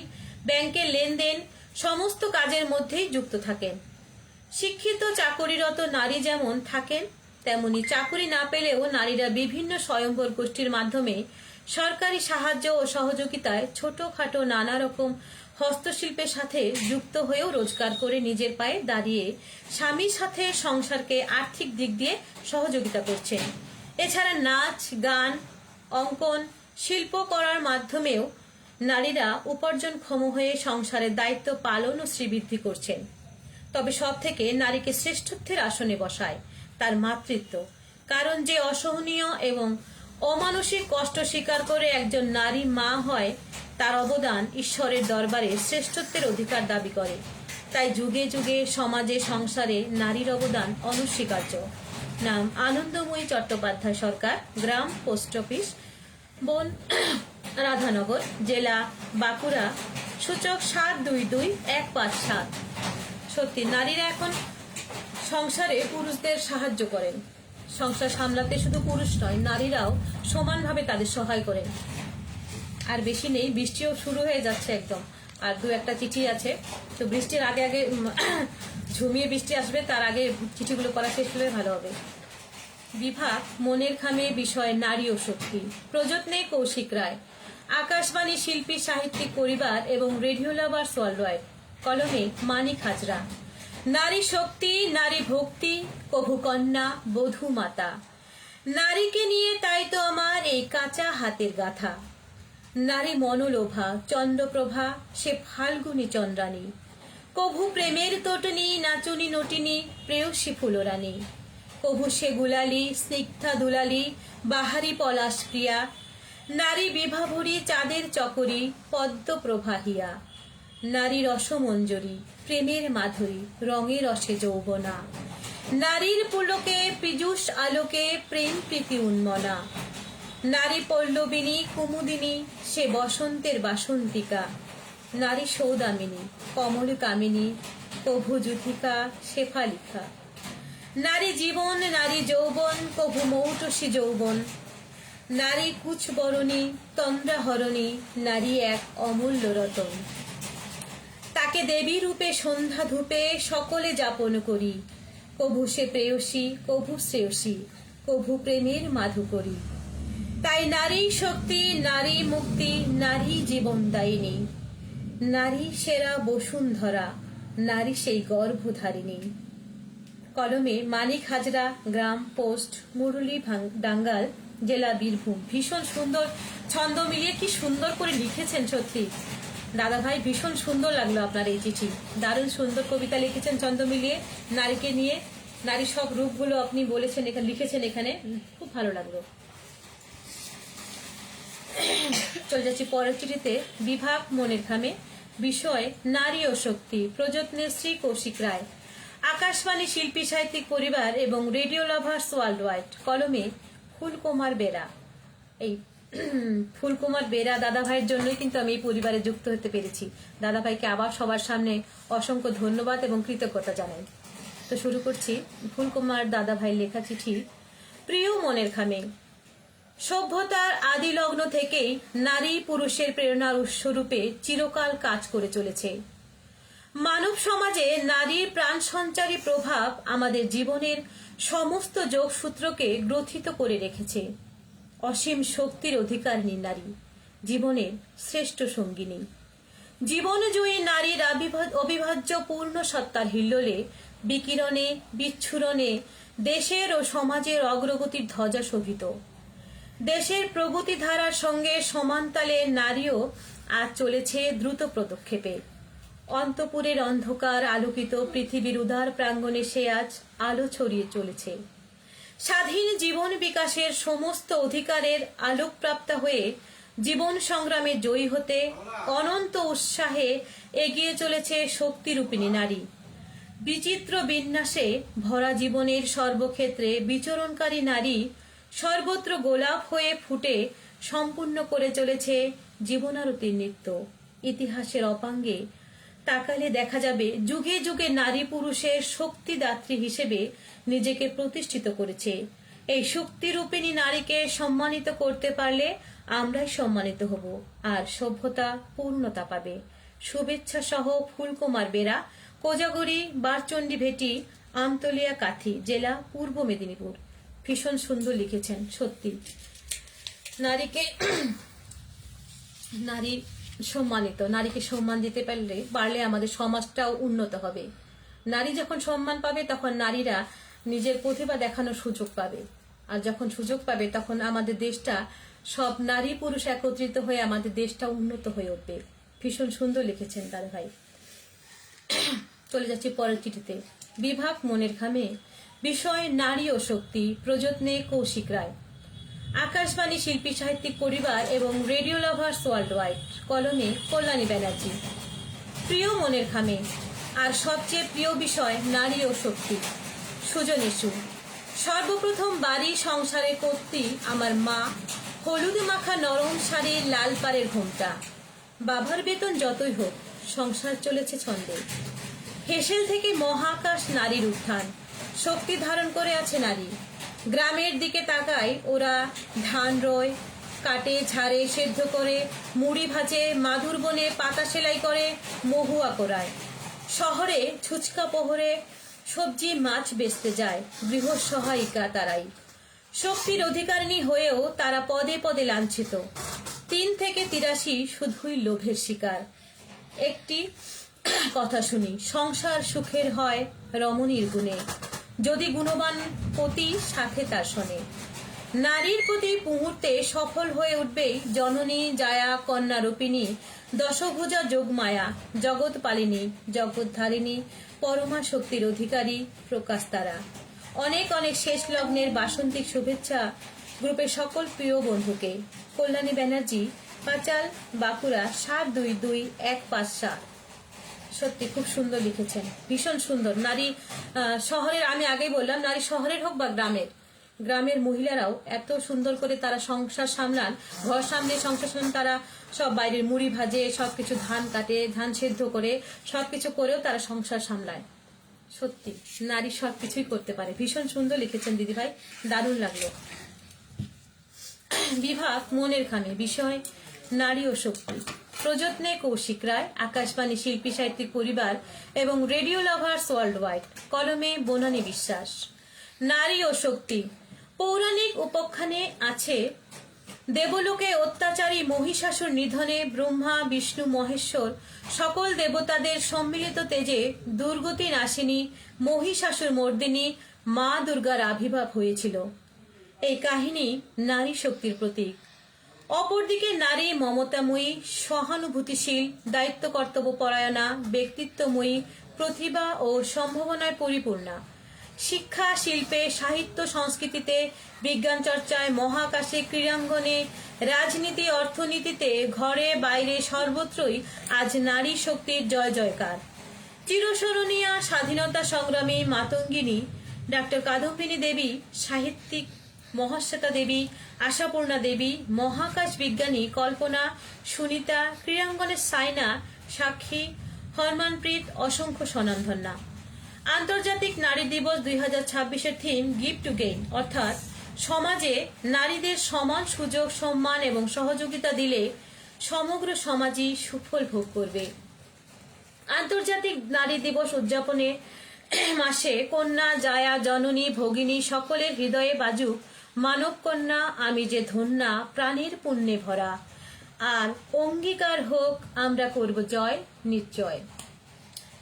ব্যাংকের লেনদেন সমস্ত কাজের মধ্যেই যুক্ত থাকেন। শিক্ষিত চাকরিরত নারী যেমন থাকেন, তেমনি চাকরি না পেলেও নারীরা বিভিন্ন স্বয়ম্বর গোষ্ঠীর মাধ্যমে সরকারি সাহায্য ও সহযোগিতায় ছোটখাটো নানা রকম হস্তশিল্পের সাথে যুক্ত হয়েও রোজগার করে নিজের পায়ে দাঁড়িয়ে স্বামীর সাথে সংসারকে আর্থিক দিক দিয়ে সহযোগিতা করছেন। এছাড়া নাচ, গান, অঙ্কন, শিল্প করার মাধ্যমেও নারীরা উপার্জনক্ষম হয়ে সংসারের দায়িত্ব পালন ও শ্রীবৃদ্ধি করছেন। তবে সব থেকে নারীকে শ্রেষ্ঠত্বের আসনে বসায় তার মাতৃত্ব। কারণ যে অসহনীয় এবং অমানসিক কষ্ট স্বীকার করে একজন নারী মা হয়, তার অবদান ঈশ্বরের দরবারে শ্রেষ্ঠত্বের অধিকার দাবি করে। তাই যুগে যুগে সমাজে সংসারে নারীর অবদান অনস্বীকার্য। নাম আনন্দময়ী চট্টোপাধ্যায় সরকার, গ্রাম পোস্ট অফিস, বন রাধানগর, জেলা বাঁকুড়া, সূচক 722157। সত্যি নারীরা এখন সংসারে পুরুষদের সাহায্য করেন। সংসার সামলাতে শুধু পুরুষ নয়, নারীরাও সমানভাবে তাদের সহায় করেন। আর বেশি নেই, বৃষ্টিও শুরু হয়ে যাচ্ছে একদম, আর দু একটা চিঠি আছে। তো বৃষ্টির আগে আগে ঝুমিয়ে বৃষ্টি আসবে, তার আগে চিঠিগুলো পড়া শেষ হলে ভালো হবে। বিভাগ মনের খামে, বিষয় নারী ও শক্তি, প্রযত্নে কৌশিক রায়, আকাশবাণী শিল্পী সাহিত্যিক পরিবার এবং রেডিও লাভার্স ওয়ার্ল্ড ওয়াইড, কলমে মানিক হাজরা। নারী শক্তি, নারী ভক্তি, কভু কন্যা, বধূ মাতা, নারীকে নিয়ে তাই তো আমার এই কাঁচা হাতের গাথা। নারী মনোলোভা, চন্দ্রপ্রভা, সে ফাল্গুনী চন্দ্রানী, কভু প্রেমের তটনী, নাচনী নটিনী, প্রেয়সী ফুলরানী, কভু সে গুলালি, স্নিগ্ধা দুলালি, বাহারি পলাশ প্রিয়া, নারী বিভাভরী, চাঁদের চকরি, পদ্ম প্রবাহিয়া, নারী রসমঞ্জরী, প্রেমের মাধুরী, রঙের রসে যৌবনা, নারীর পুলকে পীযূষ আলোকে, প্রেম প্রীতি উন্মনা, নারী পল্লবিনী কুমুদিনী, সে বসন্তের বাসন্তিকা, নারী সৌদামিনী, কমল কামিনী, কভু যুথিকা, শেফালিকা, নারী জীবন, নারী যৌবন, কভু মৌটসী যৌবন, নারী কুচবরণী, তন্দ্রাহরণী, নারী এক অমূল্য রতন। তাকে দেবী রূপে সন্ধ্যা ধূপে সকলে যাপন করি, কভু সে প্রেয়সী, কভু শ্রেয়সী, কভু প্রেমের মাধু করি। তাই নারী শক্তি, নারী মুক্তি, নারী জীবনদায়িনী, নারী সেরা বসুন্ধরা, নারী সেই গর্ভধারিণী। কলমে মানিক হাজরা, গ্রাম পোস্ট মুরলী ডাঙ্গাল, জেলা বীরভূম। ভীষণ সুন্দর ছন্দ মিলিয়ে কি সুন্দর করে লিখেছেন, সত্যি দাদা ভাই ভীষণ সুন্দর লাগলো আপনার এই চিঠি। দারুণ সুন্দর কবিতা লিখেছেন ছন্দ মিলিয়ে, নারীকে নিয়ে, নারী সব রূপগুলো আপনি বলেছেন এখানে, লিখেছেন এখানে, খুব ভালো লাগলো। চলে যাচ্ছি পরের চিঠিতে। বিভাগ মনের খামে, বিষয় নারী ও শক্তি, প্রযত্নে শ্রী কৌশিক রায়, আকাশবাণী শিল্পী সাহিত্যিক পরিবার এবং রেডিও লাভার্স ওয়ার্ল্ড ওয়াইড, কলমে ফুলকুমার বেরা। এই ফুলকুমার বেরা দাদা ভাইয়ের জন্যই কিন্তু আমি এই পরিবারে যুক্ত হতে পেরেছি। দাদা ভাইকে আবার সবার সামনে অসংখ্য ধন্যবাদ এবং কৃতজ্ঞতা জানাই। তো শুরু করছি ফুলকুমার দাদা ভাইয়ের লেখা চিঠি। প্রিয় মনের খামে, সভ্যতার আদি লগ্ন থেকেই নারী পুরুষের প্রেরণার উৎসরূপে চিরকাল কাজ করে চলেছে। মানব সমাজে নারীর প্রাণ সঞ্চারী প্রভাব আমাদের জীবনের সমস্ত যোগসূত্রকে গ্রথিত করে রেখেছে। অসীম শক্তির অধিকারিণী নারী, জীবনের শ্রেষ্ঠ সঙ্গিনী। জীবনজয়ী নারীর অবিভাজ্য পূর্ণ সত্তার হিল্লোলে, বিকিরণে, বিচ্ছুরণে দেশের ও সমাজের অগ্রগতির ধ্বজা শোভিত। দেশের প্রগতি ধারার সঙ্গে সমানতালে নারীও আজ চলেছে দ্রুত পদক্ষেপে। অন্তপুরের অন্ধকার আলোকিত পৃথিবীর উদার প্রাঙ্গণে সে আজ আলো ছড়িয়ে চলেছে। স্বাধীন জীবন বিকাশের সমস্ত অধিকারের আলোকপ্রাপ্তা হয়ে জীবন সংগ্রামে জয়ী হতে অনন্ত উৎসাহে এগিয়ে চলেছে শক্তিরূপিণী নারী। বিচিত্র বিন্যাসে ভরা জীবনের সর্বক্ষেত্রে বিচরণকারী নারী সর্বত্র গোলাপ হয়ে ফুটে সম্পূর্ণ করে চলেছে জীবনারতির নৃত্য। ইতিহাসের অপাঙ্গে তাকালে দেখা যাবে যুগে যুগে নারী পুরুষের শক্তিদাত্রী হিসেবে নিজেকে প্রতিষ্ঠিত করেছে। এই শক্তিরূপিণী নারীকে সম্মানিত করতে পারলে আমরাই সম্মানিত হব, আর সভ্যতা পূর্ণতা পাবে। শুভেচ্ছা সহ ফুলকুমার বেরা, কোজাগরি, বারচন্ডী ভেটি, আমতলিয়া কাথি, জেলা পূর্ব মেদিনীপুর। ভীষণ সুন্দর লিখেছেন, সত্যি নারীকে নারী সম্মানিত, নারীকে সম্মান দিতে পারলে আমাদের সমাজটাও উন্নত হবে। নারী যখন সম্মান পাবে তখন নারীরা নিজের প্রতিভা দেখানোর সুযোগ পাবে, আর যখন সুযোগ পাবে তখন আমাদের দেশটা সব নারী পুরুষ একত্রিত হয়ে আমাদের দেশটা উন্নত হয়ে উঠবে। ভীষণ সুন্দর লিখেছেন দাদা ভাই। চলে যাচ্ছি পরের চিঠিতে। বিভাগ মনের খামে, বিষয় নারী ও শক্তি, প্রযত্নে কৌশিক রায়, আকাশবাণী শিল্পী সাহিত্যিক পরিবার এবং রেডিও লাভার্স ওয়ার্ল্ড ওয়াইড, কলমে কল্যাণী ব্যানার্জি। প্রিয় মনের খামে, আর সবচেয়ে প্রিয় বিষয় নারী ও শক্তি, সুজন ইস্যু, সর্বপ্রথম বাড়ি সংসারে কর্ত্রী আমার মা, হলুদ মাখা নরম শাড়ির লাল পাড়ের ঘোমটা। বাবার বেতন যতই হোক, সংসার চলেছে ছন্দে। হেসেল থেকে মহাকাশ নারীর উত্থান, শক্তি ধারণ করে আছে নারী। গ্রামের দিকে তাকায় ওরা, ধান রোয়, কাটে ঝাড়ে, সেদ্ধ করে, মুড়ি ভাজে, মাদুর বনে পাতা সেলাই করে, মহুয়া কোরায়। শহরে ছুচকা পোহরে সবজি মাছ বেচতে যায়, গৃহ সহায়িকা তারাই। শক্তির অধিকারিণী হয়েও তারা পদে পদে লাঞ্ছিত। 3 থেকে 83 শুধুই লোভের শিকার। একটি কথা শুনি, সংসার সুখের হয় রমণীর গুণে, যদি গুণবান পতি সাথে তার শোনে। নারীর প্রতি মুহূর্তে সফল হয়ে উঠবেই জননী, জায়া, কন্যা রূপিণী, দশভুজা যোগমায়া, জগৎ পালিনী, জগৎধারিণী, পরমা শক্তির অধিকারী প্রকাশ তারা। অনেক অনেক শেষ লগ্নের বাসন্তিক শুভেচ্ছা গ্রুপের সকল প্রিয় বন্ধুকে। কল্যাণী ব্যানার্জি, পাঁচাল, বাঁকুড়া 722157। সত্যি খুব সুন্দর লিখেছেন, ভীষণ সুন্দর। নারী শহরের, আমি আগেই বললাম, নারী শহরের হোক বা গ্রামের মহিলারাও এত সুন্দর করে তারা সংসার সামলান, ঘর সামনে সংসার সামলান। তারা সব বাইরের মুড়ি ভাজে, সবকিছু ধান কাটে, ধান সেদ্ধ করে, সবকিছু করেও তারা সংসার সামলায়। সত্যি নারী সবকিছুই করতে পারে। ভীষণ সুন্দর লিখেছেন দিদিভাই, দারুণ লাগলো। বিভাগ মনের খামে, বিষয় নারী ও শক্তি। প্রযত্নে কৌশিক রায়, আকাশবাণী শিল্পী সাহিত্যিক পরিবার এবং রেডিও লাভার্স ওয়ার্ল্ড ওয়াইড। কলমে বনানী বিশ্বাস। নারী ও শক্তি। পৌরাণিক উপাখ্যানে আছে, দেবলোকে অত্যাচারী মহিষাসুর নিধনে ব্রহ্মা, বিষ্ণু, মহেশ্বর সকল দেবতাদের সম্মিলিত তেজে দুর্গতি নাশিনী মহিষাসুর মর্দিনী মা দুর্গার আবির্ভাব হয়েছিল। এই কাহিনী নারী শক্তির প্রতীক। অপরদিকে নারী মমতাময়ী, সহানুভূতিশীল, দায়িত্ব কর্তব্য পরায়ণা, ব্যক্তিত্বময়ী, প্রতিভা ও সম্ভাবনায় পরিপূর্ণা। শিক্ষা, শিল্পে, সাহিত্য, সংস্কৃতিতে, বিজ্ঞান চর্চায়, মহাকাশে, ক্রীড়াঙ্গনে, রাজনীতি, অর্থনীতিতে, ঘরে বাইরে সর্বত্রই আজ নারী শক্তির জয় জয়কার। চিরস্মরণীয়া স্বাধীনতা সংগ্রামী মাতঙ্গিনী ডক্টর কাদম্বিনী দেবী, সাহিত্যিক মহাশ্বেতা দেবী, আশাপূর্ণা দেবী, মহাকাশ বিজ্ঞানী কল্পনা, সুনিতা, ক্রীড়াঙ্গনের সাইনা, সাক্ষী, হরমানপ্রীত, অসংখ্য স্বনামধন্যা। আন্তর্জাতিক নারী দিবস 2026-এর থিম গিভ টু গেইন, অর্থাৎ সমাজে নারীদের সমান সুযোগ, সম্মান এবং সহযোগিতা দিলে সমগ্র সমাজই সুফল ভোগ করবে। আন্তর্জাতিক নারী দিবস উদযাপনে মাসে কন্যা, জায়া, জননী, ভগিনী সকলের হৃদয়ে বাজুক মানব কন্যা আমি যে ধন্যা, প্রাণের পুণ্যে ভরা। আর অঙ্গীকার হোক আমরা করব জয় নিশ্চয়।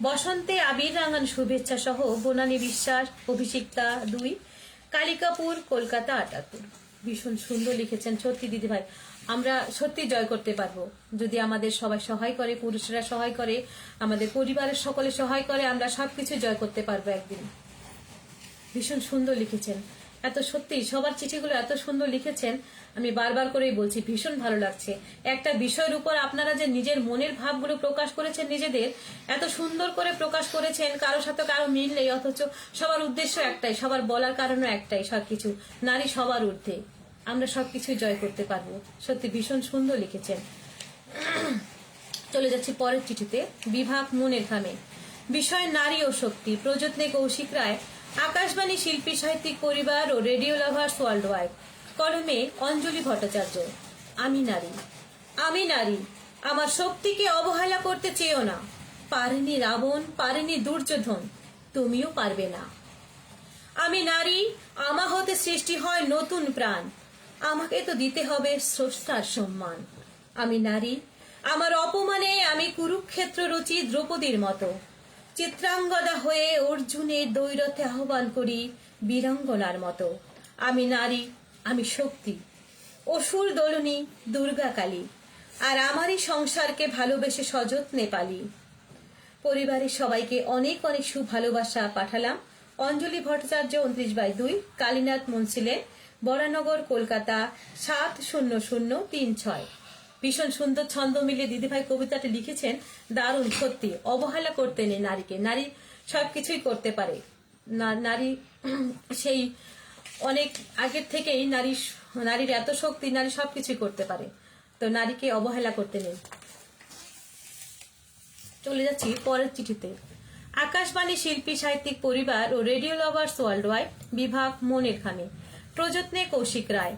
বসন্তে আবির রাঙান শুভেচ্ছা সহ বনানী বিশ্বাস, অভিষিক্তা 2, কালিকাপুর, কলকাতা 78। ভীষণ সুন্দর লিখেছেন। সত্যি দিদিভাই, আমরা সত্যি জয় করতে পারবো যদি আমাদের সবাই সহায় করে, পুরুষরা সহায় করে, আমাদের পরিবারের সকলে সহায় করে, আমরা সবকিছু জয় করতে পারবো একদিন। ভীষণ সুন্দর লিখেছেন। এত সত্যি সবার চিঠিগুলো এত সুন্দর লিখেছেন, আমি বারবার করেই বলছি, ভীষণ ভালো লাগছে। একটা বিষয়ের উপর আপনারা যে নিজের মনের ভাবগুলো প্রকাশ করেছেন, নিজেদের এত সুন্দর করে প্রকাশ করেছেন, কারোর সাথে কারো মিল নেই, অথচ সবার উদ্দেশ্য একটাই, সবার বলার কারণও একটাই, সবকিছু নারী সবার ঊর্ধ্বে, আমরা সবকিছু জয় করতে পারবো। সত্যি ভীষণ সুন্দর লিখেছেন। চলে যাচ্ছি পরের চিঠিতে। বিভাগ মনের খামে, বিষয় নারী ও শক্তি। প্রযত্নে কৌশিক রায়, আকাশবাণী শিল্পী সাহিত্যিক পরিবার ও রেডিও লাভার্স ওয়ার্ল্ড ওয়াইড। কলমে অঞ্জলি ভট্টাচার্য। আমি নারী, আমি নারী, আমার শক্তিকে অবহেলা করতে চেয়েও না। পারেনি রাবণ, পারেনি দুর্যোধন, তুমিও পারবে না। আমি নারী, আমা হতে সৃষ্টি হয় নতুন প্রাণ, আমাকে তো দিতে হবে স্রষ্টার সম্মান। আমি নারী, আমার অপমানে আমি কুরুক্ষেত্র রচি দ্রৌপদীর মতো, চিত্রাঙ্গদা হয়ে অর্জুনের দৈরথে আহ্বান করি বীরাঙ্গনার মতো। আমি নারী, আমি শক্তি, অসুর দলনী দুর্গা কালী, আর আমারই সংসারকে ভালোবেসে সযত্নে পালি। পরিবারের সবাইকে অনেক অনেক সুভালোবাসা পাঠালাম। অঞ্জলি ভট্টাচার্য, 29/2, কালীনাথ মুন্সিলে, বরানগর, কলকাতা 700036। ভীষণ সুন্দর ছন্দ মিলিয়ে দিদিভাই কবিতাটি লিখেছেন, দারুণ। সত্যি অবহেলা করতে নেই নারীকে, নারী সবকিছুই করতে পারে। নারী সেই অনেক আগের থেকেই নারীর এত শক্তি, নারী সবকিছুই করতে পারে, তো নারীকে অবহেলা করতে নেই। চলে যাচ্ছি পরের চিঠিতে। আকাশবাণী শিল্পী সাহিত্যিক পরিবার ও রেডিও লাভার্স ওয়ার্ল্ড ওয়াইড বিভাগ মনের খামে, প্রযত্নে কৌশিক রায়,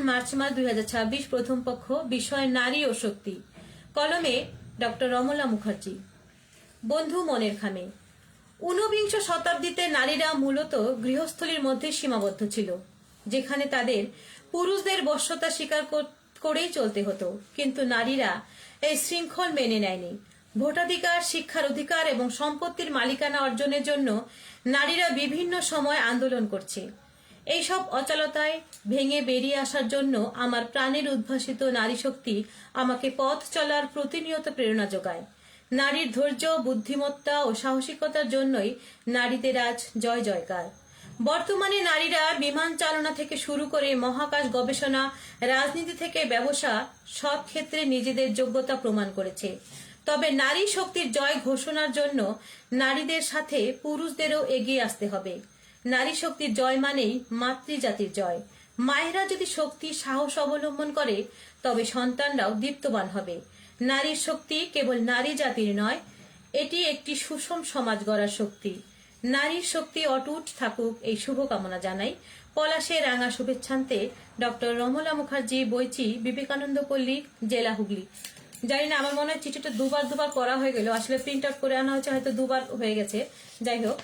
মার্চ মাস 2026, প্রথম পক্ষ, বিষয় নারী ও শক্তি, কলমে ডক্টর রমলা মুখার্জি। বন্ধু মনের খামে। ঊনবিংশ শতাব্দীতে নারীরা মূলত গৃহস্থলীর মধ্যে সীমাবদ্ধ ছিল, যেখানে তাদের পুরুষদের বশ্যতা স্বীকার করেই চলতে হতো। কিন্তু নারীরা এই শৃঙ্খল মেনে নেয়নি। ভোটাধিকার, শিক্ষার অধিকার এবং সম্পত্তির মালিকানা অর্জনের জন্য নারীরা বিভিন্ন সময় আন্দোলন করছে। এইসব অচলতায় ভেঙে বেরিয়ে আসার জন্য আমার প্রাণের উদ্ভাসিত নারী শক্তি আমাকে পথ চলার প্রতিনিয়ত প্রেরণা যোগায়। নারীর ধৈর্য, বুদ্ধিমত্তা ও সাহসিকতার জন্যই নারীদের আজ জয় জয়কার। বর্তমানে নারীরা বিমান চালনা থেকে শুরু করে মহাকাশ গবেষণা, রাজনীতি থেকে ব্যবসা, সব ক্ষেত্রে নিজেদের যোগ্যতা প্রমাণ করেছে। তবে নারী শক্তির জয় ঘোষণার জন্য নারীদের সাথে পুরুষদেরও এগিয়ে আসতে হবে। নারী শক্তির জয় মানেই মাতৃজাতির জয়। মায়েরা যদি শক্তি, সাহস অবলম্বন করে, তবে সন্তানরাও দীপ্তবান হবে। নারীর শক্তি কেবল নারী জাতির নয়, এটি একটি সুষম সমাজ গড়ার শক্তি। নারীর শক্তি অটুট থাকুক, এই শুভকামনা জানাই। পলাশে রাঙা শুভেচ্ছান্তে ডক্টর রমলা মুখার্জি, বইচি, বিবেকানন্দ পল্লী, জেলা হুগলি। জানি না, আমার মনে হয় চিঠিটা দুবার করা হয়ে গেল, আসলে প্রিন্ট আউট করে আনা হয়েছে, হয়তো দুবার হয়ে গেছে। যাই হোক,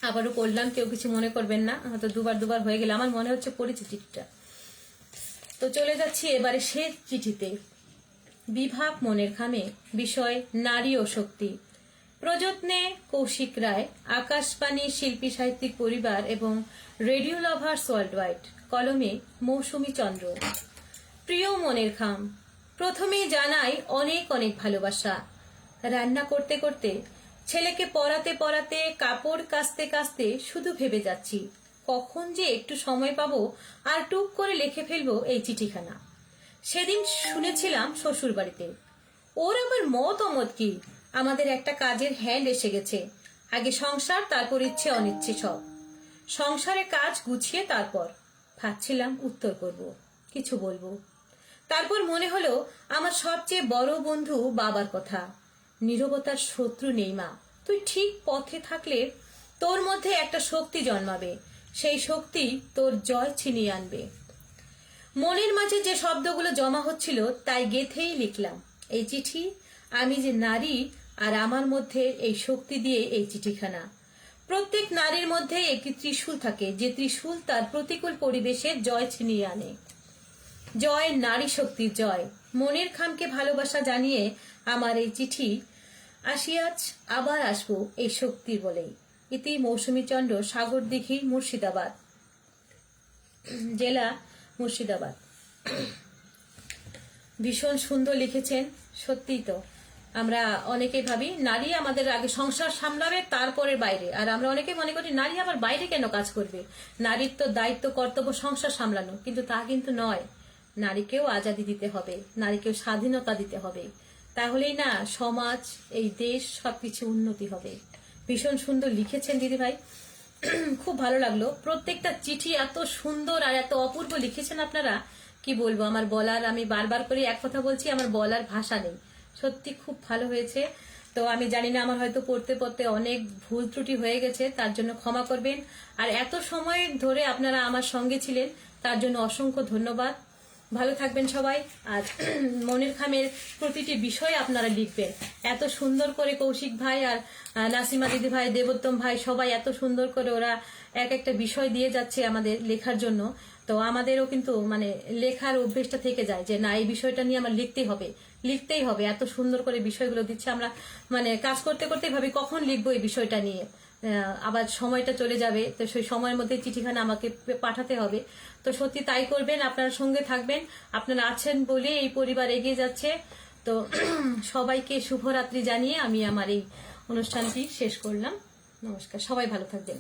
আবারও করলাম, কেউ কিছু মনে করবেন না, হয়তো দুবার হয়ে গেলে, আমার মনে হচ্ছে পড়েছে চিঠিটা। তো চলে যাচ্ছি এবারে শেষ চিঠিতে। বিভাগ মনের খামে, বিষয় নারী ও শক্তি, প্রযত্নে কৌশিক রায়, আকাশবাণী শিল্পী সাহিত্যিক পরিবার এবং রেডিও লাভার্স ওয়ার্ল্ড ওয়াইড, কলমে মৌসুমী চন্দ্র। প্রিয় মনের খাম, প্রথমেই জানাই অনেক অনেক ভালোবাসা। রান্না করতে করতে, ছেলেকে পড়াতে পড়াতে, কাপড় কাচতে কাচতে শুধু ভেবে যাচ্ছি কখন যে একটু সময় পাবো আর টুক করে লিখে ফেলবো এই চিঠিখানা। সেদিন শুনেছিলাম শ্বশুর বাড়িতে, ওর আবার মত অমত কি, আমাদের একটা কাজের হ্যান্ড এসে গেছে। আগে সংসার, তারপর ইচ্ছে অনিচ্ছে সব। সংসারে কাজ গুছিয়ে তারপর ভাবছিলাম উত্তর করব, কিছু বলবো। তারপর মনে হলো আমার সবচেয়ে বড় বন্ধু বাবার কথা। নীরবতার শত্রু নেই মা, তুই ঠিক পথে থাকলে তোর মধ্যে একটা শক্তি জন্মাবে, সেই শক্তি তোর জয় ছিনিয়ে আনবে। মনের মাঝে যে শব্দগুলো জমা হচ্ছিল তাই গেথেই লিখলাম এই চিঠি। আমি যে নারী, আর আমার মধ্যে এই শক্তি দিয়ে এই চিঠিখানা। প্রত্যেক নারীর মধ্যে একটি ত্রিশূল থাকে, যে ত্রিশূল তার প্রতিকূল পরিবেশে জয় ছিনিয়ে আনে। জয় নারী শক্তির জয়। মনের খামকে ভালোবাসা জানিয়ে আমার এই চিঠি। আসি আজ, আবার আসবো এই শক্তির বলেই। ইতি মৌসুমী চন্দ্র, সাগরদিঘি, মুর্শিদাবাদ, জেলা মুর্শিদাবাদ। ভীষণ সুন্দর লিখেছেন, সত্যিই তো। আমরা অনেকেই ভাবি নারী আমাদের আগে সংসার সামলাবে, তারপরে বাইরে। আর আমরা অনেকে মনে করি নারী আবার বাইরে কেন কাজ করবে, নারীর তো দায়িত্ব, কর্তব্য সংসার সামলানো। কিন্তু তা কিন্তু নয়। নারীকেও আজাদি দিতে হবে, নারীকেও স্বাধীনতা দিতে হবে, তাহলেই না সমাজ, এই দেশ, সবকিছু উন্নতি হবে। ভীষণ সুন্দর লিখেছেন দিদি ভাই, খুব ভালো লাগলো। প্রত্যেকটা চিঠি এত সুন্দর আর এত অপূর্ব লিখেছেন আপনারা, কি বলবো। আমার বলার, আমি বারবার করে এক কথা বলছি, আমার বলার ভাষা নেই। সত্যি খুব ভালো হয়েছে। তো আমি জানি না, আমার হয়তো পড়তে পড়তে অনেক ভুল ত্রুটি হয়ে গেছে, তার জন্য ক্ষমা করবেন। আর এত সময় ধরে আপনারা আমার সঙ্গে ছিলেন, তার জন্য অসংখ্য ধন্যবাদ। ভালো থাকবেন সবাই। আর মনের খামের প্রতিটি বিষয় আপনারা লিখবেন। এত সুন্দর করে কৌশিক ভাই আর নাসিমা দিদি ভাই, দেবোত্তম ভাই, সবাই এত সুন্দর করে ওরা এক একটা বিষয় দিয়ে যাচ্ছে আমাদের লেখার জন্য। তো আমাদেরও কিন্তু মানে লেখার অভ্যেসটা থেকে যায় যে না, এই বিষয়টা নিয়ে আমার লিখতেই হবে। এত সুন্দর করে বিষয়গুলো দিচ্ছে। আমরা মানে কাজ করতে করতে ভাবি কখন লিখবো এই বিষয়টা নিয়ে, আবার সময়টা চলে যাবে। তো সেই সময়ের মধ্যে চিঠিখানা আমাকে পাঠাতে হবে। তো সত্যি তাই করবেন, আপনার সঙ্গে থাকবেন। আপনারা আছেন বলে এই পরিবার এগিয়ে যাচ্ছে। তো সবাইকে শুভরাত্রি জানিয়ে আমি আমার এই অনুষ্ঠানটি শেষ করলাম। নমস্কার, সবাই ভালো থাকবেন।